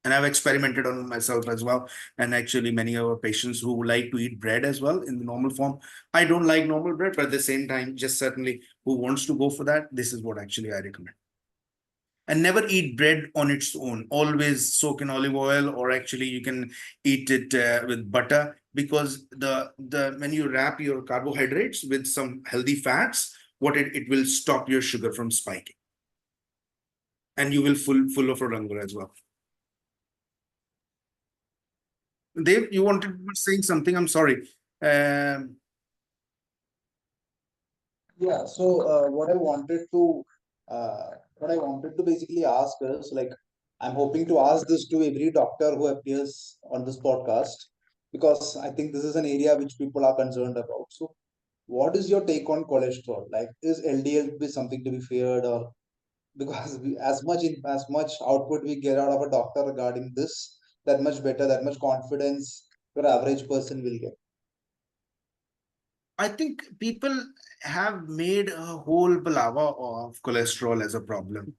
And I've experimented on myself as well. And actually many of our patients who like to eat bread as well in the normal form. I don't like normal bread, but at the same time, just certainly who wants to go for that, this is what actually I recommend. And never eat bread on its own. Always soak in olive oil, or actually you can eat it with butter, because the when you wrap your carbohydrates with some healthy fats, it will stop your sugar from spiking, and you will full of hunger as well. Dave, you wanted to saying something? I'm sorry. Yeah, so what I wanted to basically ask is like, I'm hoping to ask this to every doctor who appears on this podcast, because I think this is an area which people are concerned about. So what is your take on cholesterol? Like, is LDL be something to be feared, or because as much output we get out of a doctor regarding this, that much better, that much confidence your average person will get. I think people have made a whole palaver of cholesterol as a problem.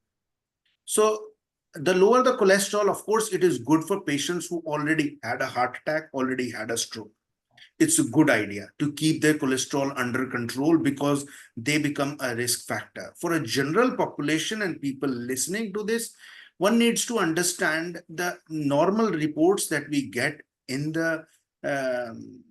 So the lower the cholesterol, of course, it is good for patients who already had a heart attack, already had a stroke. It's a good idea to keep their cholesterol under control, because they become a risk factor. For a general population and people listening to this, one needs to understand the normal reports that we get in the um,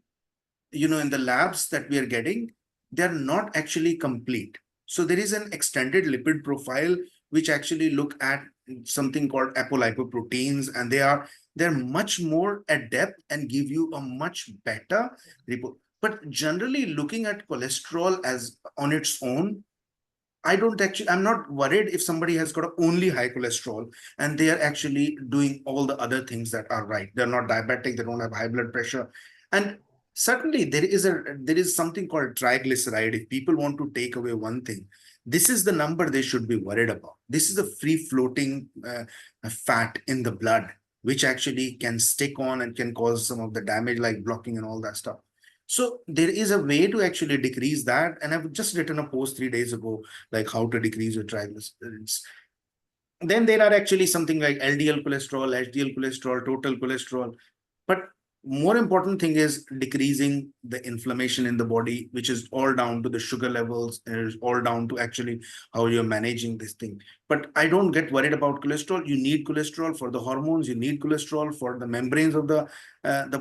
in the labs that we are getting, they're not actually complete. So there is an extended lipid profile which actually look at something called apolipoproteins, and they're much more adept and give you a much better report. But generally looking at cholesterol as on its own, I'm not worried if somebody has got only high cholesterol and they are actually doing all the other things that are right. They're not diabetic, they don't have high blood pressure. And certainly there is something called triglyceride. If people want to take away one thing, this is the number they should be worried about. This is a free floating fat in the blood, which actually can stick on and can cause some of the damage like blocking and all that stuff. So there is a way to actually decrease that. And I've just written a post 3 days ago, like how to decrease your triglycerides. Then there are actually something like LDL cholesterol, HDL cholesterol, total cholesterol. But more important thing is decreasing the inflammation in the body, which is all down to the sugar levels, and is all down to actually how you're managing this thing. But I don't get worried about cholesterol. You need cholesterol for the hormones, you need cholesterol for the membranes of the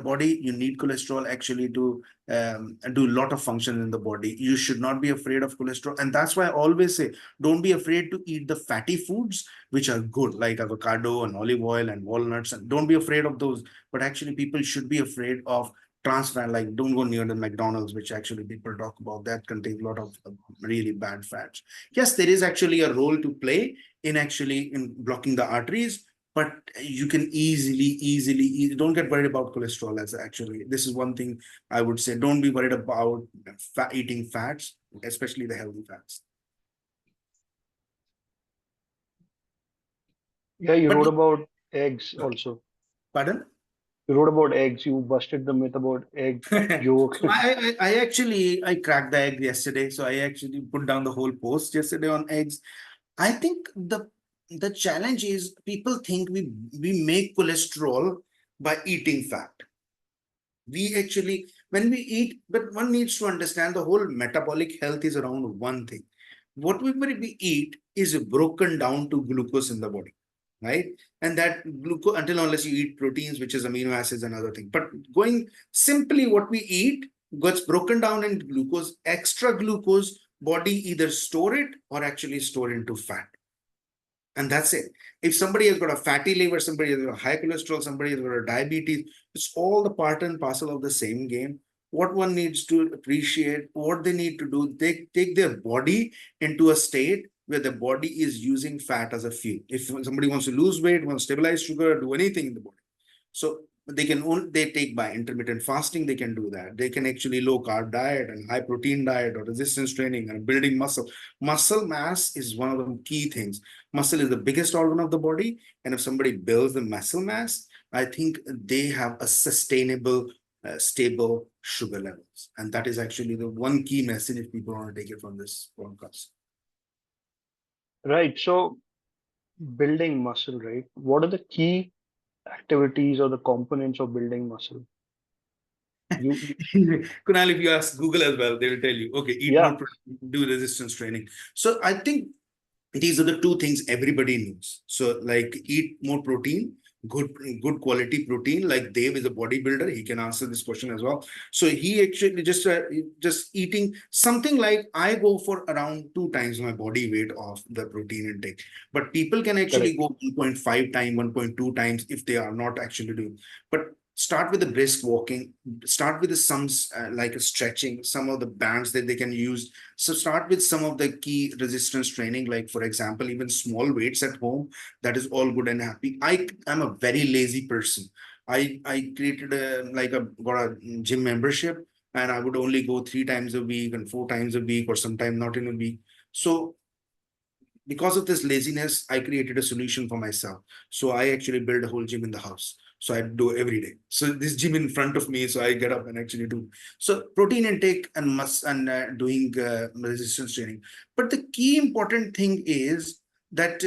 body, you need cholesterol actually to do a lot of functions in the body. You should not be afraid of cholesterol. And that's why I always say, don't be afraid to eat the fatty foods, which are good, like avocado and olive oil and walnuts. And don't be afraid of those. But actually, people should be afraid of trans fat, like don't go near the McDonald's, which actually people talk about, that contains a lot of really bad fats. Yes, there is actually a role to play in blocking the arteries, but you can easily don't get worried about cholesterol. As actually, this is one thing I would say, don't be worried about eating fats, especially the healthy fats. Yeah, you But wrote about eggs also. Pardon? You wrote about eggs. You busted the myth about egg yolk. So I actually I cracked the egg yesterday. So I actually put down the whole post yesterday on eggs. I think the challenge is people think we make cholesterol by eating fat. We actually, when we eat, but one needs to understand the whole metabolic health is around one thing. Whatever we eat is broken down to glucose in the body, right? And that glucose, until unless you eat proteins, which is amino acids and other things. But going simply, what we eat gets broken down in glucose. Extra glucose, body either store it or actually store into fat. And that's it. If somebody has got a fatty liver, somebody has got high cholesterol, somebody has got a diabetes, it's all the part and parcel of the same game. What one needs to appreciate, what they need to do, they take their body into a state where the body is using fat as a fuel. If somebody wants to lose weight, wants to stabilize sugar, do anything in the body. So they can only, they take by intermittent fasting, they can do that. They can actually low carb diet and high protein diet or resistance training and building muscle. Muscle mass is one of the key things. Muscle is the biggest organ of the body. And if somebody builds the muscle mass, I think they have a sustainable, stable sugar levels. And that is actually the one key message if people want to take it from this podcast. Right. So building muscle, right? What are the key activities or the components of building muscle? You Kunal, if you ask Google as well, they will tell you, okay, eat yeah, more protein, do resistance training. So I think these are the two things everybody knows. So like eat more protein, good quality protein. Like Dave is a bodybuilder, he can answer this question as well. So he actually just eating something like I go for around 2 times my body weight of the protein intake. But people can actually correct. go 1.5 times, 1.2 times if they are not actually doing. But start with the brisk walking, start with the some like a stretching, some of the bands that they can use. So start with some of the key resistance training, like for example, even small weights at home. That is all good and happy. I am a very lazy person. I created got a gym membership, and I would only go 3 times a week and 4 times a week, or sometime not in a week. So because of this laziness, I created a solution for myself. So I actually built a whole gym in the house. So I do every day. So this gym in front of me, so I get up and actually do. So protein intake and doing resistance training. But the key important thing is that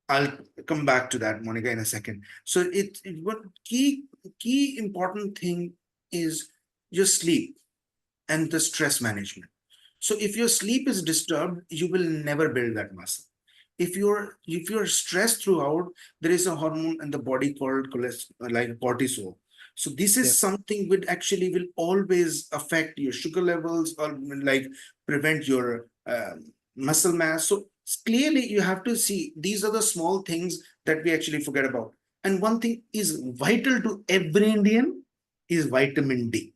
I'll come back to that, Monica, in a second. So what key important thing is your sleep and the stress management. So if your sleep is disturbed, you will never build that muscle. If you're stressed throughout, there is a hormone in the body called like cortisol. So this Yeah. is something which actually will always affect your sugar levels or like prevent your muscle mass. So clearly you have to see these are the small things that we actually forget about. And one thing is vital to every Indian is vitamin D,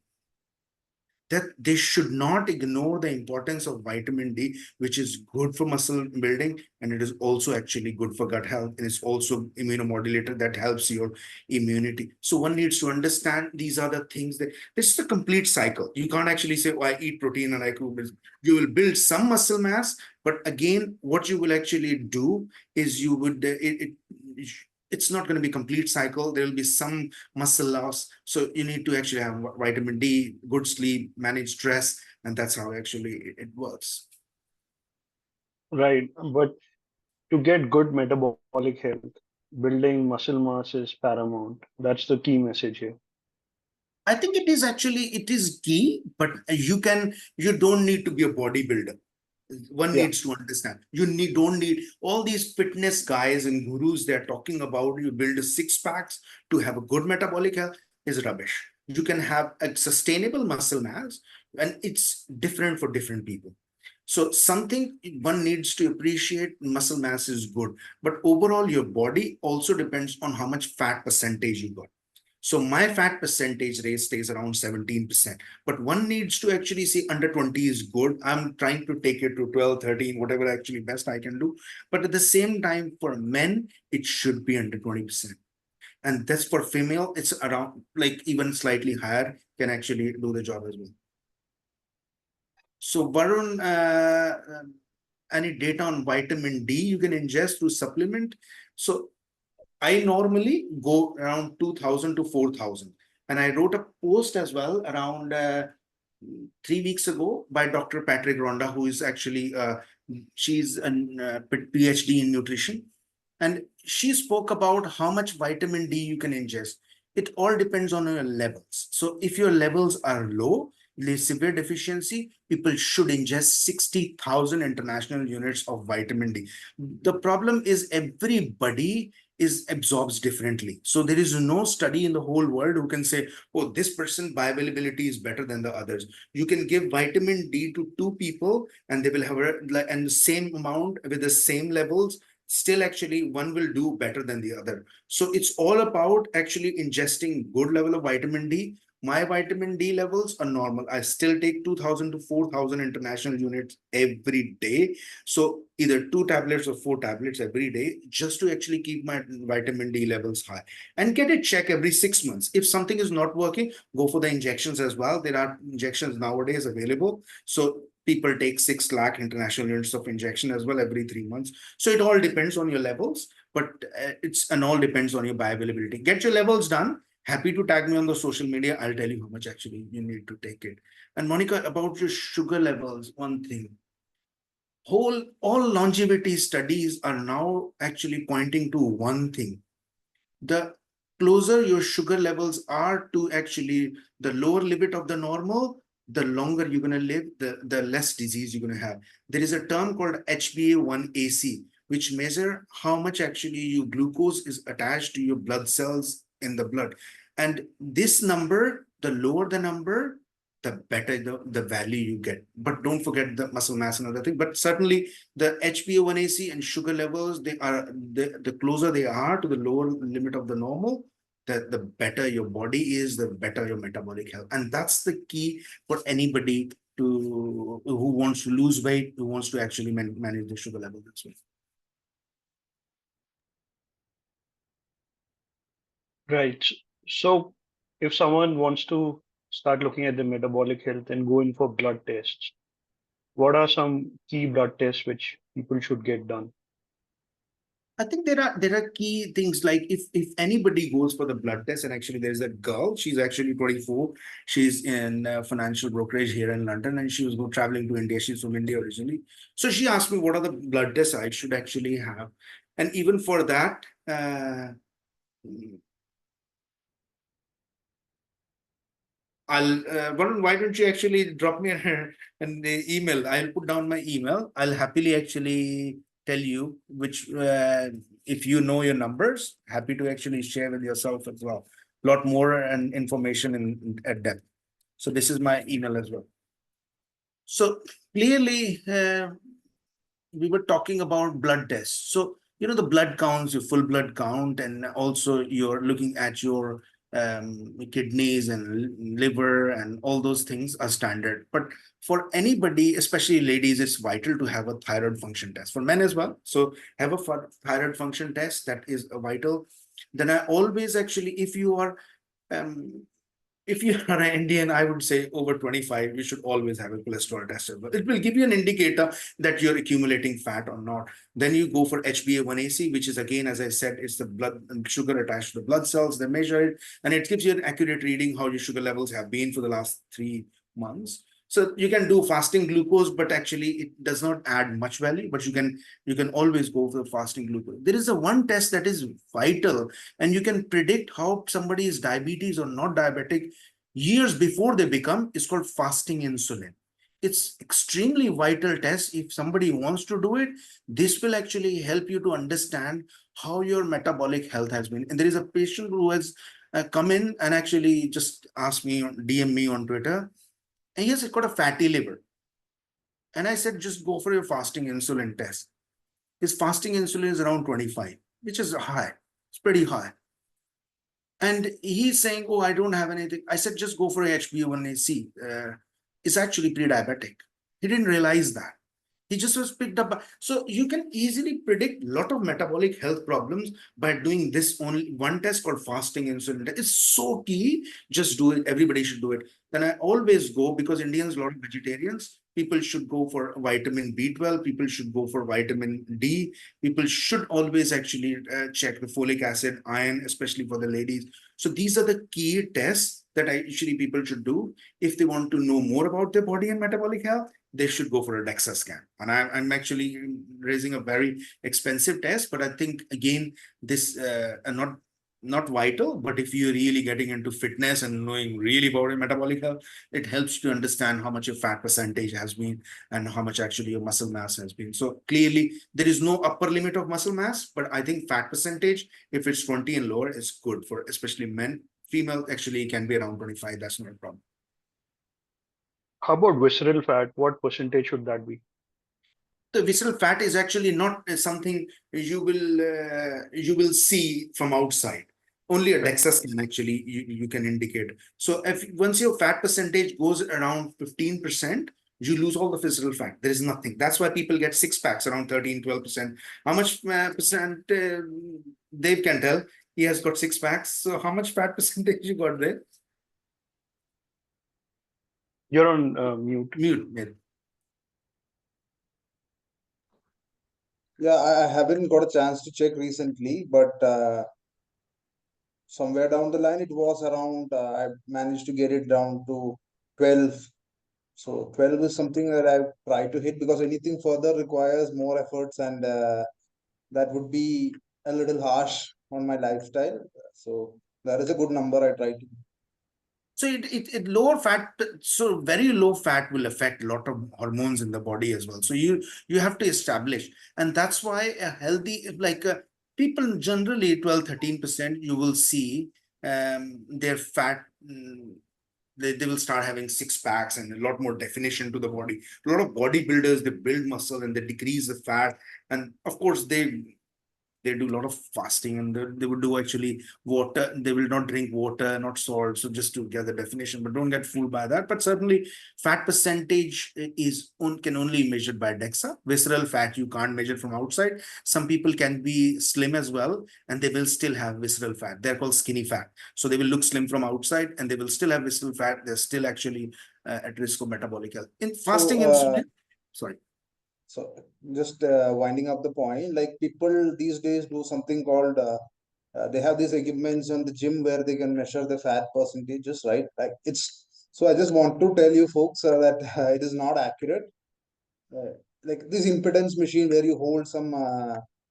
that they should not ignore the importance of vitamin D, which is good for muscle building, and it is also actually good for gut health, and it's also immunomodulator that helps your immunity. So one needs to understand these are the things that this is a complete cycle. You can't actually say, oh, I eat protein and I could build. You will build some muscle mass, but again, what you will actually do is you would it's not going to be complete cycle. There will be some muscle loss. So you need to actually have vitamin D, good sleep, manage stress, and that's how actually it works. Right. But to get good metabolic health, building muscle mass is paramount. That's the key message here. I think it is key, but you don't need to be a bodybuilder. One Yeah. needs to understand. Don't need all these fitness guys and gurus they're talking about. You build a six packs to have a good metabolic health is rubbish. You can have a sustainable muscle mass, and it's different for different people. So something one needs to appreciate, muscle mass is good, but overall your body also depends on how much fat percentage you got. So my fat percentage rate stays around 17%, but one needs to actually say under 20 is good. I'm trying to take it to 12, 13, whatever actually best I can do. But at the same time, for men, it should be under 20%. And that's for female, it's around like even slightly higher can actually do the job as well. So Varun, any data on vitamin D you can ingest through supplement. So I normally go around 2000 to 4000. And I wrote a post as well around 3 weeks ago by Dr. Patrick Ronda, who is actually, she's a PhD in nutrition. And she spoke about how much vitamin D you can ingest. It all depends on your levels. So if your levels are low, severe deficiency, people should ingest 60,000 international units of vitamin D. The problem is everybody is absorbs differently. So there is no study in the whole world who can say, oh, this person bioavailability is better than the others. You can give vitamin D to two people and they will have and the same amount with the same levels. Still, actually, one will do better than the other. So it's all about actually ingesting good level of vitamin D. My vitamin D levels are normal. I still take 2000 to 4000 international units every day. So either 2 tablets or 4 tablets every day, just to actually keep my vitamin D levels high, and get it checked every 6 months. If something is not working, go for the injections as well. There are injections nowadays available. So people take 6 lakh international units of injection as well every 3 months. So it all depends on your levels, but and all depends on your bioavailability. Get your levels done. Happy to tag me on the social media. I'll tell you how much actually you need to take it. And Monica, about your sugar levels, one thing. All longevity studies are now actually pointing to one thing. The closer your sugar levels are to actually the lower limit of the normal, the longer you're going to live, the less disease you're going to have. There is a term called HbA1c, which measure how much actually your glucose is attached to your blood cells in the blood. And this number, the lower the number, the better the value you get. But don't forget the muscle mass and other thing. But certainly the HbA1c and sugar levels, they are the closer they are to the lower limit of the normal, the better your body is, the better your metabolic health. And that's the key for anybody who wants to lose weight, who wants to actually manage the sugar level as well. Right. So if someone wants to start looking at the metabolic health and go in for blood tests, what are some key blood tests which people should get done? I think there are key things like if anybody goes for the blood test, and actually there's a girl, she's actually 24, she's in financial brokerage here in London, and she was traveling to India. She's from India originally. So she asked me what are the blood tests I should actually have. And even for that, why don't you actually drop me an email? I'll put down my email. I'll happily actually tell you which, if you know your numbers, happy to actually share with yourself as well. A lot more and information at depth. So this is my email as well. So clearly, we were talking about blood tests. So, the blood counts, your full blood count, and also you're looking at your kidneys and liver and all those things are standard. But for anybody, especially ladies, it's vital to have a thyroid function test. For men as well. So have a thyroid function test, that is vital. Then I always actually, if you are an Indian, I would say over 25, you should always have a cholesterol test as well. It will give you an indicator that you're accumulating fat or not. Then you go for HbA1c, which is, again, as I said, it's the blood sugar attached to the blood cells. They measure it, and it gives you an accurate reading how your sugar levels have been for the last 3 months. So you can do fasting glucose, but actually it does not add much value, but you can always go for fasting glucose. There is a one test that is vital, and you can predict how somebody is diabetes or not diabetic years before they become. It's called fasting insulin. It's extremely vital test. If somebody wants to do it, this will actually help you to understand how your metabolic health has been. And there is a patient who has come in and actually just asked me, DM me on Twitter, and he has got a fatty liver. And I said, just go for your fasting insulin test. His fasting insulin is around 25, which is high. It's pretty high. And he's saying, oh, I don't have anything. I said, just go for a HbA1c. It's actually pre-diabetic. He didn't realize that. He just was picked up. So you can easily predict a lot of metabolic health problems by doing this only one test called fasting insulin. It's so key. Just do it. Everybody should do it. Then I always go, because Indians, a lot of vegetarians, people should go for vitamin B12, people should go for vitamin D, people should always actually check the folic acid, iron, especially for the ladies. So these are the key tests that actually people should do. If they want to know more about their body and metabolic health, they should go for a DEXA scan. And I'm actually raising a very expensive test, but I think again, this not vital, but if you're really getting into fitness and knowing really about your metabolic health, it helps to understand how much your fat percentage has been and how much actually your muscle mass has been. So clearly there is no upper limit of muscle mass, but I think fat percentage, if it's 20 and lower, is good for especially men. Female actually can be around 25. That's not a problem. How about visceral fat? What percentage should that be? The visceral fat is actually not something you will see from outside. Only a Right. DEXA scan actually you can indicate. So if once your fat percentage goes around 15%, you lose all the visceral fat. There is nothing. That's why people get six packs around 13, 12%. How much percent Dave can tell? He has got six packs. So how much fat percentage you got there? You're on mute. Mute. Yeah, I haven't got a chance to check recently, but somewhere down the line, it was around, I managed to get it down to 12. So 12 is something that I try to hit, because anything further requires more efforts, and that would be a little harsh on my lifestyle. So that is a good number I try to. So it lower fat, so very low fat will affect a lot of hormones in the body as well. So you have to establish, and that's why a healthy, like people generally 12-13%, you will see their fat. They will start having six packs and a lot more definition to the body. A lot of bodybuilders, they build muscle and they decrease the fat, and of course they do a lot of fasting, and they would do actually water. They will not drink water, not salt. So just to get the definition, but don't get fooled by that. But certainly fat percentage can only be measured by DEXA. Visceral fat, you can't measure from outside. Some people can be slim as well, and they will still have visceral fat. They're called skinny fat. So they will look slim from outside and they will still have visceral fat. They're still actually at risk of metabolic health. In fasting insulin, sorry. So just winding up the point, like people these days do something called, they have these equipments in the gym where they can measure the fat percentages, right? Like so I just want to tell you folks that it is not accurate. Like this impedance machine where you hold some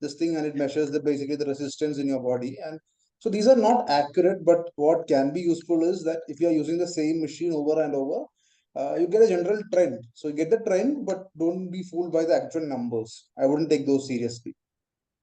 this thing and it measures basically the resistance in your body, and so these are not accurate. But what can be useful is that if you are using the same machine over and over, you get a general trend. So you get the trend, but don't be fooled by the actual numbers. I wouldn't take those seriously.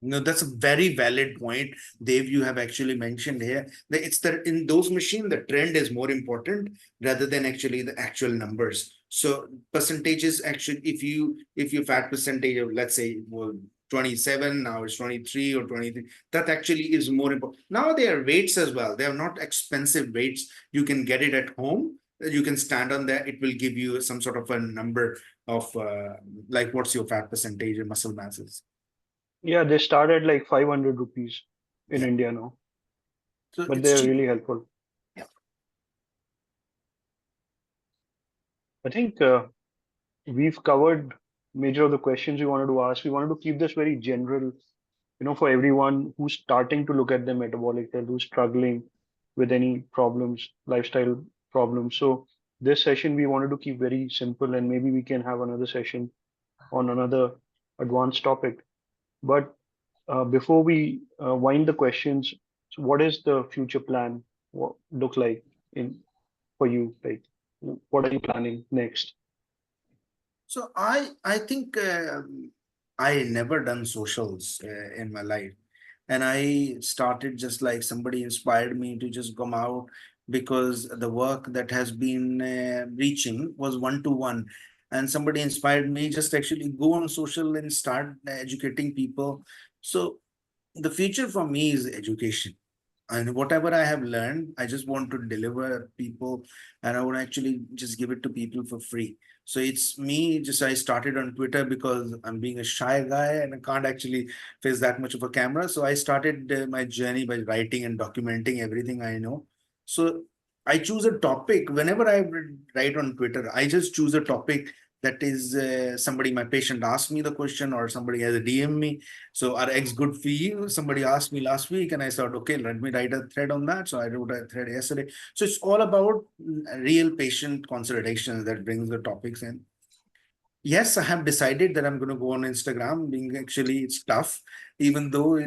No, that's a very valid point, Dave. You have actually mentioned here that it's that in those machines, the trend is more important rather than actually the actual numbers. So percentages actually, if your fat percentage of, let's say, well, 27, now it's 23 or 23, that actually is more important. Now there are weights as well. They are not expensive weights. You can get it at home. You can stand on that. It will give you some sort of a number of like what's your fat percentage and muscle masses. Yeah, they start at like 500 rupees in Yeah. India now, So but it's they're cheap. really helpful. Yeah. I think we've covered major of the questions we wanted to ask. We wanted to keep this very general, for everyone who's starting to look at their metabolic health, who's struggling with any problems, lifestyle problems. So this session we wanted to keep very simple, and maybe we can have another session on another advanced topic. But before we wind the questions, so what is the future plan? What look like in for you? Like, what are you planning next? So I think I never done socials in my life, and I started just like somebody inspired me to just come out, because the work that has been reaching was one-to-one, and somebody inspired me just actually go on social and start educating people. So the future for me is education. And whatever I have learned, I just want to deliver people, and I want to actually just give it to people for free. So it's me, just I started on Twitter because I'm being a shy guy and I can't actually face that much of a camera. So I started my journey by writing and documenting everything I know. So I choose a topic whenever I write on Twitter. I just choose a topic That is somebody, my patient asked me the question, or somebody has a DM me. So are eggs good for you? Somebody asked me last week, and I thought, okay, let me write a thread on that. So I wrote a thread yesterday. So it's all about real patient consultations that brings the topics in. Yes, I have decided that I'm going to go on Instagram. Being actually, it's tough, even though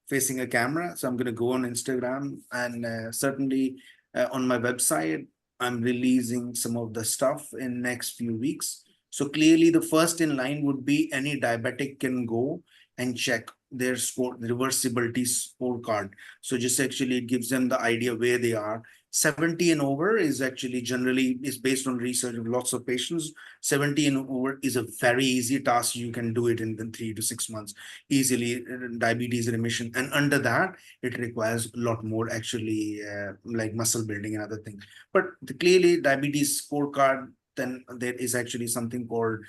facing a camera. So I'm going to go on Instagram, and certainly on my website, I'm releasing some of the stuff in next few weeks. So clearly, the first in line would be any diabetic can go and check their reversibility scorecard. So just actually it gives them the idea where they are. 70 and over is actually generally is based on research of lots of patients. 70 and over is a very easy task. You can do it in 3 to 6 months easily, diabetes remission. And under that, it requires a lot more actually like muscle building and other things. But clearly diabetes scorecard, then there is actually something called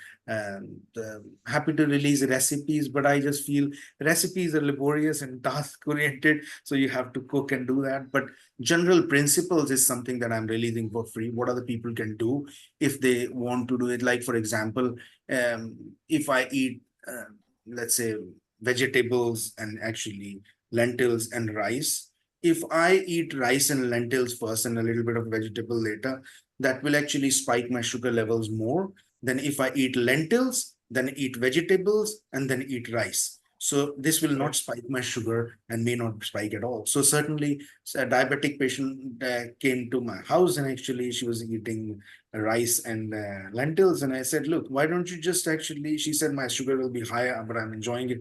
happy to release recipes, but I just feel recipes are laborious and task oriented. So you have to cook and do that. But general principles is something that I'm releasing for free. What other people can do if they want to do it. Like, for example, if I eat, let's say, vegetables and actually lentils and rice, if I eat rice and lentils first and a little bit of vegetable later, that will actually spike my sugar levels more than if I eat lentils, then eat vegetables, and then eat rice. So this will not spike my sugar and may not spike at all. So certainly a diabetic patient came to my house, and actually she was eating rice and lentils. And I said, look, why don't you just actually, she said, my sugar will be higher, but I'm enjoying it.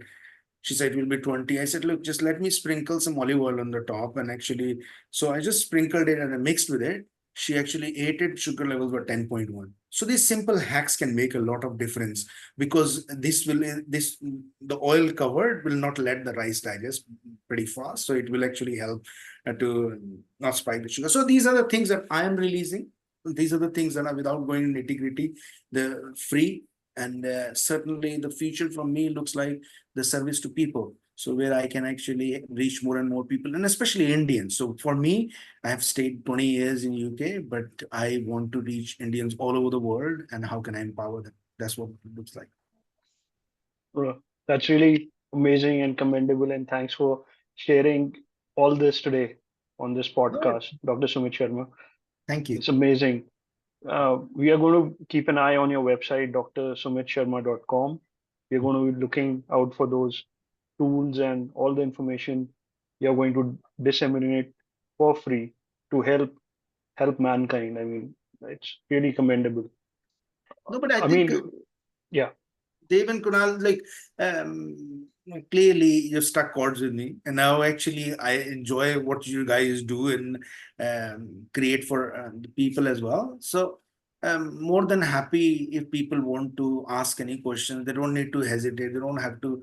She said it will be 20. I said, look, just let me sprinkle some olive oil on the top. And actually, so I just sprinkled it and I mixed with it. She actually ate it, sugar levels were 10.1. So these simple hacks can make a lot of difference, because the oil covered will not let the rice digest pretty fast. So it will actually help to not spike the sugar. So these are the things that I am releasing. These are the things that are, without going into nitty-gritty, the free. And certainly the future from me looks like the service to people. So where I can actually reach more and more people, and especially Indians. So for me, I have stayed 20 years in UK, but I want to reach Indians all over the world. And how can I empower them? That's what it looks like. That's really amazing and commendable. And thanks for sharing all this today on this podcast, Dr. Sumit Sharma. Thank you. It's amazing. We are going to keep an eye on your website, drsumitSharma.com. We're going to be looking out for those tools and all the information you're going to disseminate for free to help mankind. I mean, it's really commendable. No, but I I think mean, yeah. Dave and Kunal, like, clearly you stuck chords with me, and now actually I enjoy what you guys do and create for the people as well. So more than happy if people want to ask any questions. They don't need to hesitate. They don't have to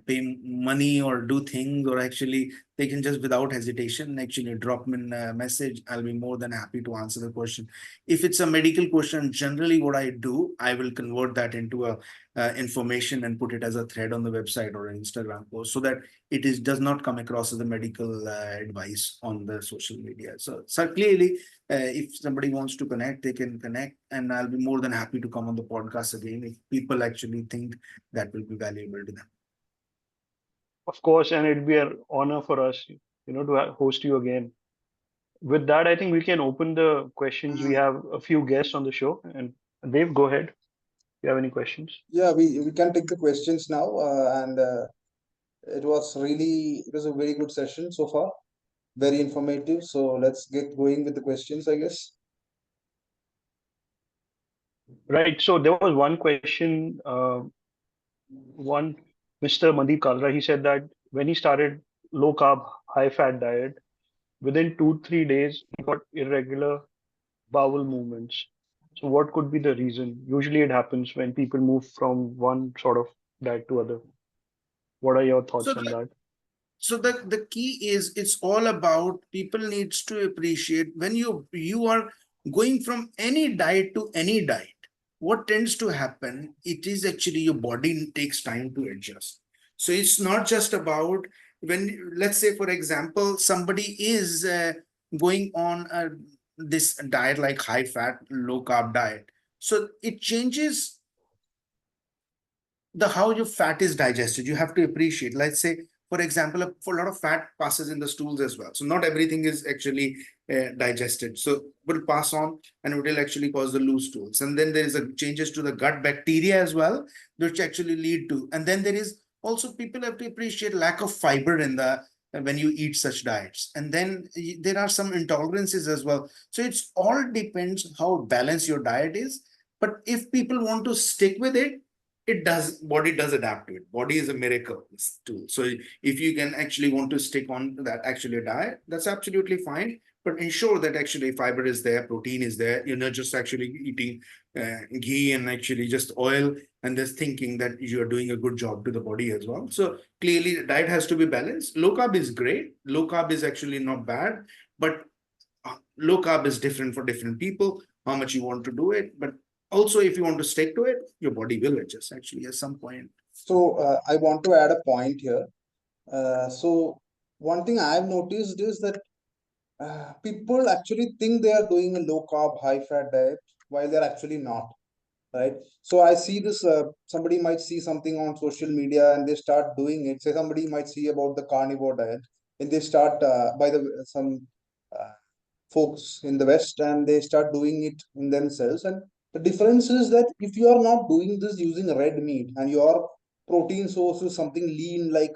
pay money or do things, or actually they can just without hesitation actually drop me a message. I'll be more than happy to answer the question. If it's a medical question, generally what I do, I will convert that into a information and put it as a thread on the website or an Instagram post, so that does not come across as a medical advice on the social media. So clearly, if somebody wants to connect, they can connect, and I'll be more than happy to come on the podcast again if people actually think that will be valuable to them. Of course, and it'd be an honor for us, to host you again. With that, I think we can open the questions. We have a few guests on the show, and Dave, go ahead. If you have any questions? Yeah, we can take the questions now, and it was a very good session so far, very informative. So let's get going with the questions, I guess. Right. So there was one question. One Mr. Mandeep Kalra, he said that when he started low carb, high fat diet, within 2-3 days he got irregular bowel movements. So what could be the reason? Usually it happens when people move from one sort of diet to other. What are your So thoughts on that? So the key is, it's all about, people needs to appreciate when you are going from any diet to any diet, what tends to happen, it is actually your body takes time to adjust. So it's not just about, when, let's say, for example, somebody is going on this diet like high fat, low carb diet. So it changes the how your fat is digested. You have to appreciate, let's say, for example, a lot of fat passes in the stools as well. So not everything is actually digested. So will pass on and it will actually cause the loose stools. And then there is a changes to the gut bacteria as well, which actually lead to. And then there is also, people have to appreciate lack of fiber in the when you eat such diets. And then there are some intolerances as well. So it's all depends how balanced your diet is. But if people want to stick with it, body does adapt to it. Body is a miracle tool. So if you can actually want to stick on that actually diet, that's absolutely fine. But ensure that actually fiber is there, protein is there. You're not just actually eating ghee and actually just oil and just thinking that you're doing a good job to the body as well. So clearly diet has to be balanced. Low carb is great. Low carb is actually not bad, but low carb is different for different people, how much you want to do it. But also, if you want to stick to it, your body will adjust actually at some point. So I want to add a point here. So one thing I've noticed is that people actually think they are doing a low carb, high fat diet while they're actually not, right? So I see this, somebody might see something on social media and they start doing it. Say somebody might see about the carnivore diet and they start, by the some uh, folks in the West, and they start doing it in themselves. And the difference is that if you are not doing this using red meat and your protein source is something lean like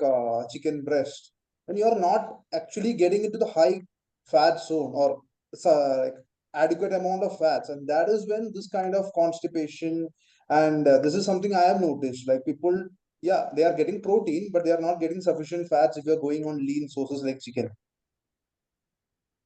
chicken breast, then you are not actually getting into the high fat zone or like adequate amount of fats. And that is when this kind of constipation, and this is something I have noticed, like people, yeah, they are getting protein, but they are not getting sufficient fats if you're going on lean sources like chicken.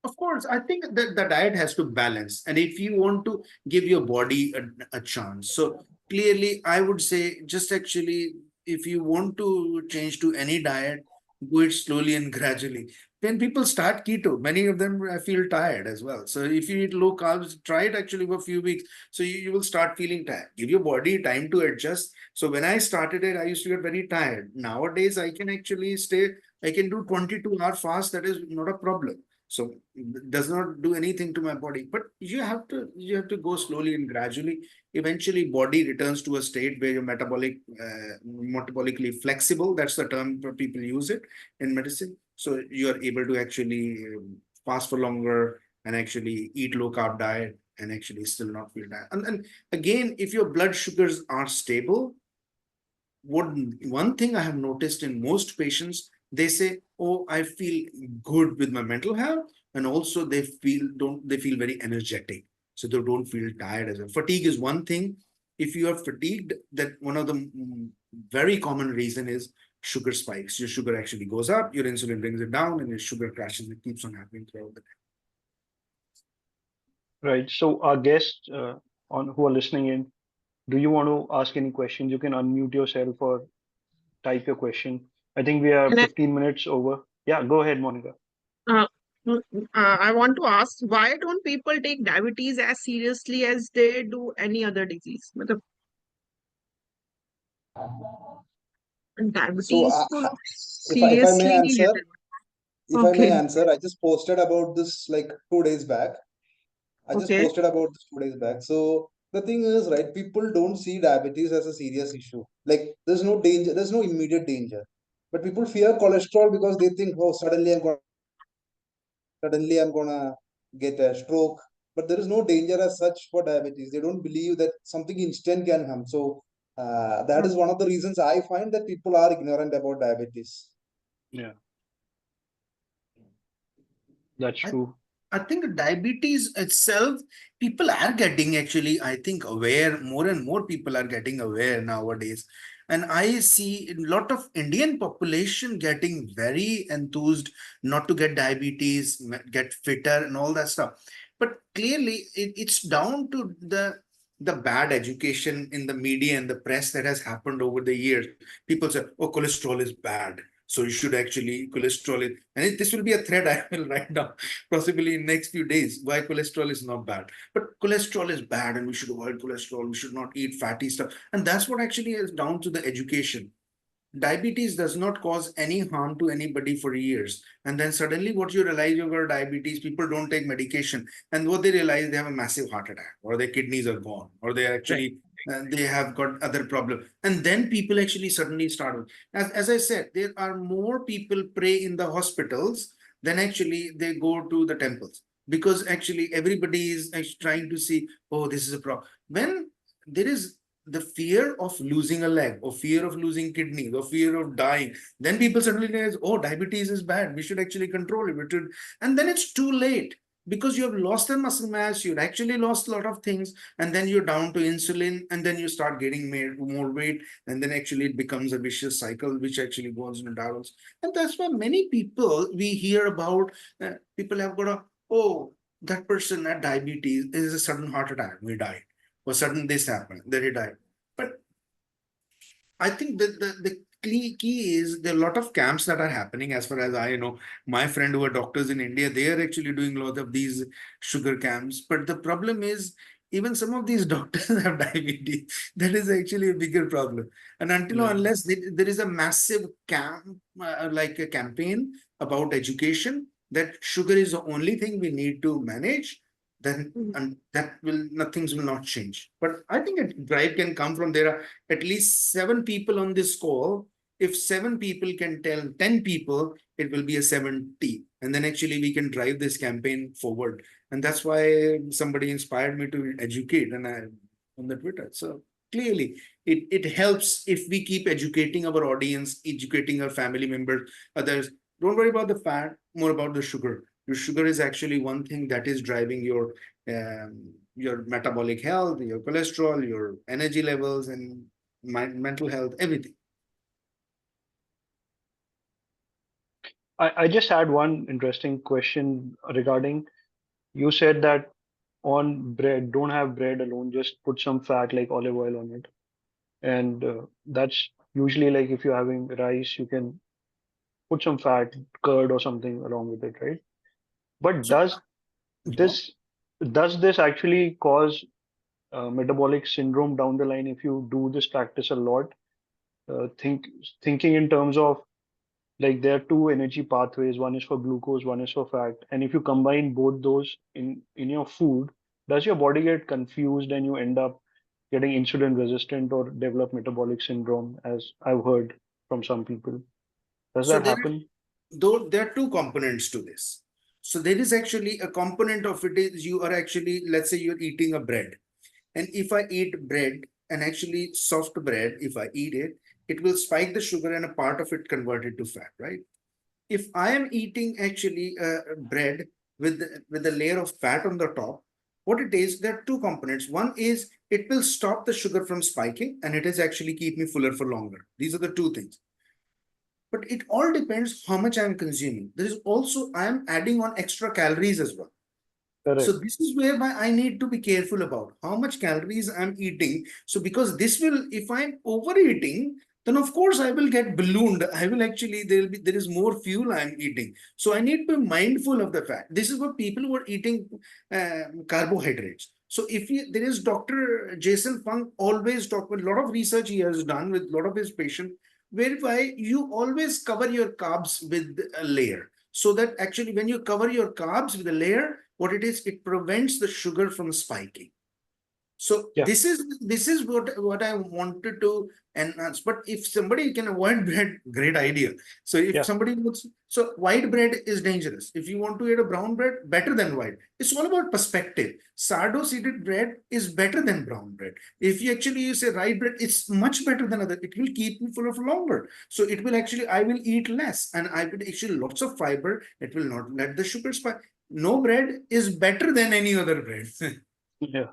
Of course, I think that the diet has to balance. And if you want to give your body a chance, so clearly, I would say just actually, if you want to change to any diet, go it slowly and gradually. When people start keto, many of them feel tired as well. So if you eat low carbs, try it actually for a few weeks. So you will start feeling tired. Give your body time to adjust. So when I started it, I used to get very tired. Nowadays, I can actually I can do 22-hour fast. That is not a problem. So it does not do anything to my body. But you have to go slowly and gradually. Eventually, body returns to a state where you're metabolically flexible. That's the term where people use it in medicine. So you are able to actually fast for longer and actually eat low carb diet and actually still not feel tired. And again, if your blood sugars are stable, one thing I have noticed in most patients, they say, "Oh, I feel good with my mental health," and also they feel very energetic, so they don't feel tired as well. Fatigue is one thing. If you are fatigued, that one of the very common reason is sugar spikes. Your sugar actually goes up, your insulin brings it down, and your sugar crashes. It keeps on happening throughout the day. Right. So our guests on who are listening in, do you want to ask any questions? You can unmute yourself or type your question. I think we are And 15 minutes over. Yeah, go ahead, Monica. uh, I want to ask, why don't people take diabetes as seriously as they do any other disease? मतलब So diabetes को लोग if I may seriously नहीं answer, लेते. if I may Okay, answer, I just posted about this like 2 days back. I just okay. posted about this 2 days back. So the thing is, right, people don't see diabetes as a serious issue. Like there's no danger, there's no immediate danger. But people fear cholesterol because they think, oh, suddenly I'm gonna get a stroke. But there is no danger as such for diabetes. They don't believe that something instant can come. So that is one of the reasons I find that people are ignorant about diabetes. Yeah, that's I, true. I think diabetes itself, people are getting actually, I think, aware. More and more people are getting aware nowadays. And I see a lot of Indian population getting very enthused not to get diabetes, get fitter and all that stuff. But clearly it's down to the bad education in the media and the press that has happened over the years. People say, oh, cholesterol is bad. So you should actually cholesterol it. And this will be a thread I will write down possibly in next few days, why cholesterol is not bad. But cholesterol is bad and we should avoid cholesterol. We should not eat fatty stuff. And that's what actually is down to the education. diabetes does not cause any harm to anybody for years. And then suddenly what you realize you've got diabetes, people don't take medication. And what they realize, they have a massive heart attack, or their kidneys are gone, or they actually, they have got other problems. And then people actually suddenly start. As I said, there are more people pray in the hospitals than actually they go to the temples. Because actually everybody is actually trying to see, oh, this is a problem. When there is the fear of losing a leg, or fear of losing kidneys, or fear of dying, then people suddenly realize, oh, diabetes is bad, we should actually control it. And then it's too late, because you have lost the muscle mass, you've actually lost a lot of things, and then you're down to insulin, and then you start getting more weight, and then actually it becomes a vicious cycle, which actually goes into dialysis. And that's why many people we hear about, people have got a, oh, that person had diabetes, is a sudden heart attack, we died, or sudden this happened, then he died. But I think that the key is there are a lot of camps that are happening. As far as I know, my friend who are doctors in India, they are actually doing a lot of these sugar camps. But the problem is, even some of these doctors have diabetes. That is actually a bigger problem. And until or unless there is a massive camp, like a campaign about education, that sugar is the only thing we need to manage, then and that will things will not change. But I think a drive can come from there are at least 7 people on this call. If 7 people can tell 10 people, it will be a 70. And then actually we can drive this campaign forward. And that's why somebody inspired me to educate and I on the Twitter. So clearly it helps if we keep educating our audience, educating our family members, others. Don't worry about the fat, more about the sugar. Your sugar is actually one thing that is driving your metabolic health, your cholesterol, your energy levels, and mental health, everything. I just had one interesting question regarding, you said that on bread, don't have bread alone, just put some fat like olive oil on it. And that's usually like if you're having rice, you can put some fat, curd or something along with it, right? But So, this does this actually cause metabolic syndrome down the line if you do this practice a lot? Thinking in terms of, like, there are two energy pathways, one is for glucose, one is for fat, and if you combine both those in your food, does your body get confused and you end up getting insulin resistant or develop metabolic syndrome, as I've heard from some people? Does so that there, happen? though there are two components to this. So there is actually a component of it is you are actually, let's say you're eating a bread. And if I eat bread and actually soft bread, if I eat it, it will spike the sugar and a part of it converted to fat, right? If I am eating actually bread with a layer of fat on the top, what it is, there are two components. One is it will stop the sugar from spiking, and it is actually keep me fuller for longer. These are the two things. But it all depends how much I'm consuming. There is also, I am adding on extra calories as well. So Correct. this is whereby I need to be careful about how much calories I'm eating. So because this will, if I'm overeating, then of course I will get ballooned. I will actually, there is more fuel I'm eating. So I need to be mindful of the fact. This is what people who are eating carbohydrates. So if there is Dr. Jason Fung always talk with a lot of research he has done with a lot of his patients, whereby you always cover your carbs with a layer. So that actually when you cover your carbs with a layer, what it is, it prevents the sugar from spiking. So Yeah. this is what I wanted to enhance. But if somebody can avoid bread, great idea. So if Yeah. somebody looks, so white bread is dangerous. If you want to eat a brown bread, better than white. It's all about perspective. Sourdough seeded bread is better than brown bread. If you actually use a rye bread, it's much better than other. It will keep me full of longer. So it will actually, I will eat less, and I will actually lots of fiber. It will not let the sugar spike. No bread is better than any other bread. Yeah.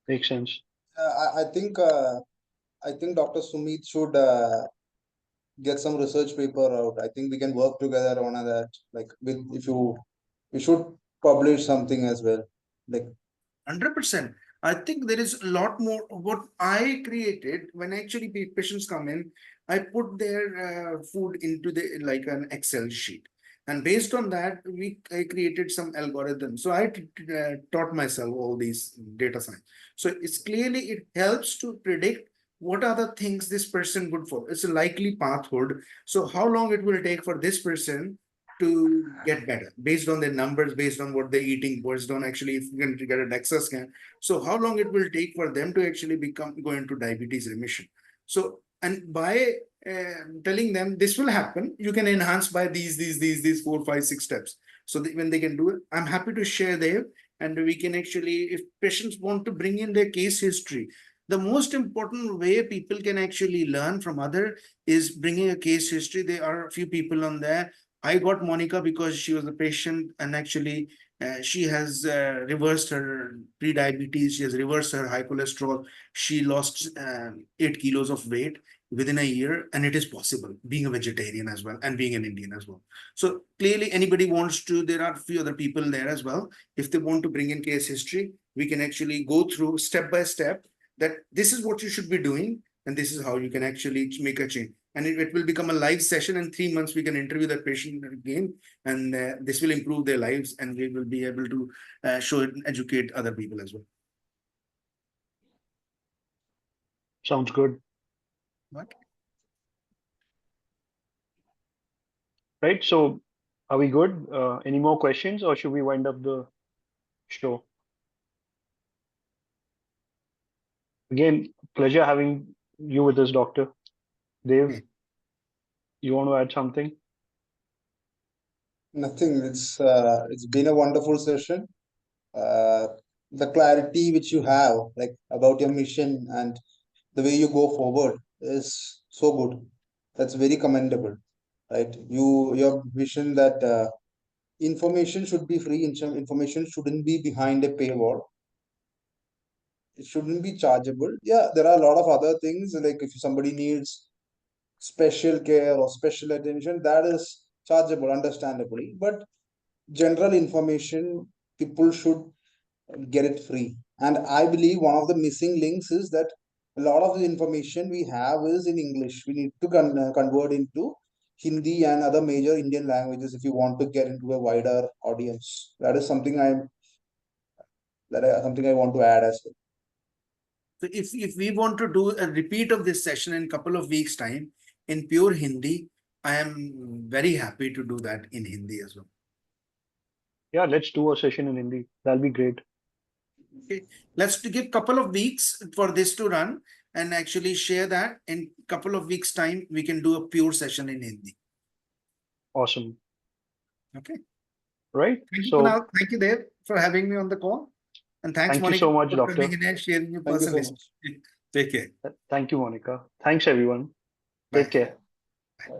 Makes sense. I think Dr. Sumit should get some research paper out. I think we can work together on that. Like with if you we should publish something as well. Like 100%. I think there is a lot more. What I created when actually patients come in, I put their food into the like an Excel sheet, and based on that, I created some algorithms. So I taught myself all these data science. So it's clearly it helps to predict what are the things this person would follow? It's a likely pathway. So how long it will take for this person to get better based on their numbers, based on what they're eating, based on actually if you can get an DEXA scan. So how long it will take for them to actually go into diabetes remission. So, and by telling them this will happen, you can enhance by these 4, 5, 6 steps. So that when they can do it, I'm happy to share there. And we can actually, if patients want to bring in their case history, the most important way people can actually learn from other is bringing a case history. There are a few people on there. I got Monica because she was a patient, and actually she has reversed her pre-diabetes. She has reversed her high cholesterol. She lost 8 kilos of weight within a year, and it is possible being a vegetarian as well and being an Indian as well. So clearly anybody wants to, there are a few other people there as well. If they want to bring in case history, we can actually go through step by step that this is what you should be doing, and this is how you can actually make a change. And it will become a live session. In 3 months, we can interview that patient again, and this will improve their lives, and we will be able to show it and educate other people as well. Sounds good. What? Right. So are we good? Any more questions, or should we wind up the show? Again, pleasure having you with us, Doctor. Dave, Okay. you want to add something? Nothing. It's been a wonderful session. The clarity which you have, like about your mission and the way you go forward, is so good. That's very commendable, right? Your vision that information should be free. Information shouldn't be behind a paywall. It shouldn't be chargeable. Yeah, there are a lot of other things, like if somebody needs special care or special attention, that is chargeable, understandably. But general information, people should get it free. And I believe one of the missing links is that a lot of the information we have is in English. We need to convert into Hindi and other major Indian languages if you want to get into a wider audience. That is something something I want to add as well. So if we want to do a repeat of this session in a couple of weeks' time in pure Hindi, I am very happy to do that in Hindi as well. Yeah, let's do a session in Hindi. That'll be great. Okay, let's give a couple of weeks for this to run and actually share that. In a couple of weeks' time, we can do a pure session in Hindi. Awesome. Okay. Right. Thank you, So Kunal. Thank you, Dave, for having me on the call. And thanks, thank you Monica, so much, for Doctor. coming in and sharing your Thank you personal so much. history. Take care. Thank you, Monica. Thanks, everyone. Bye. Take care. Bye.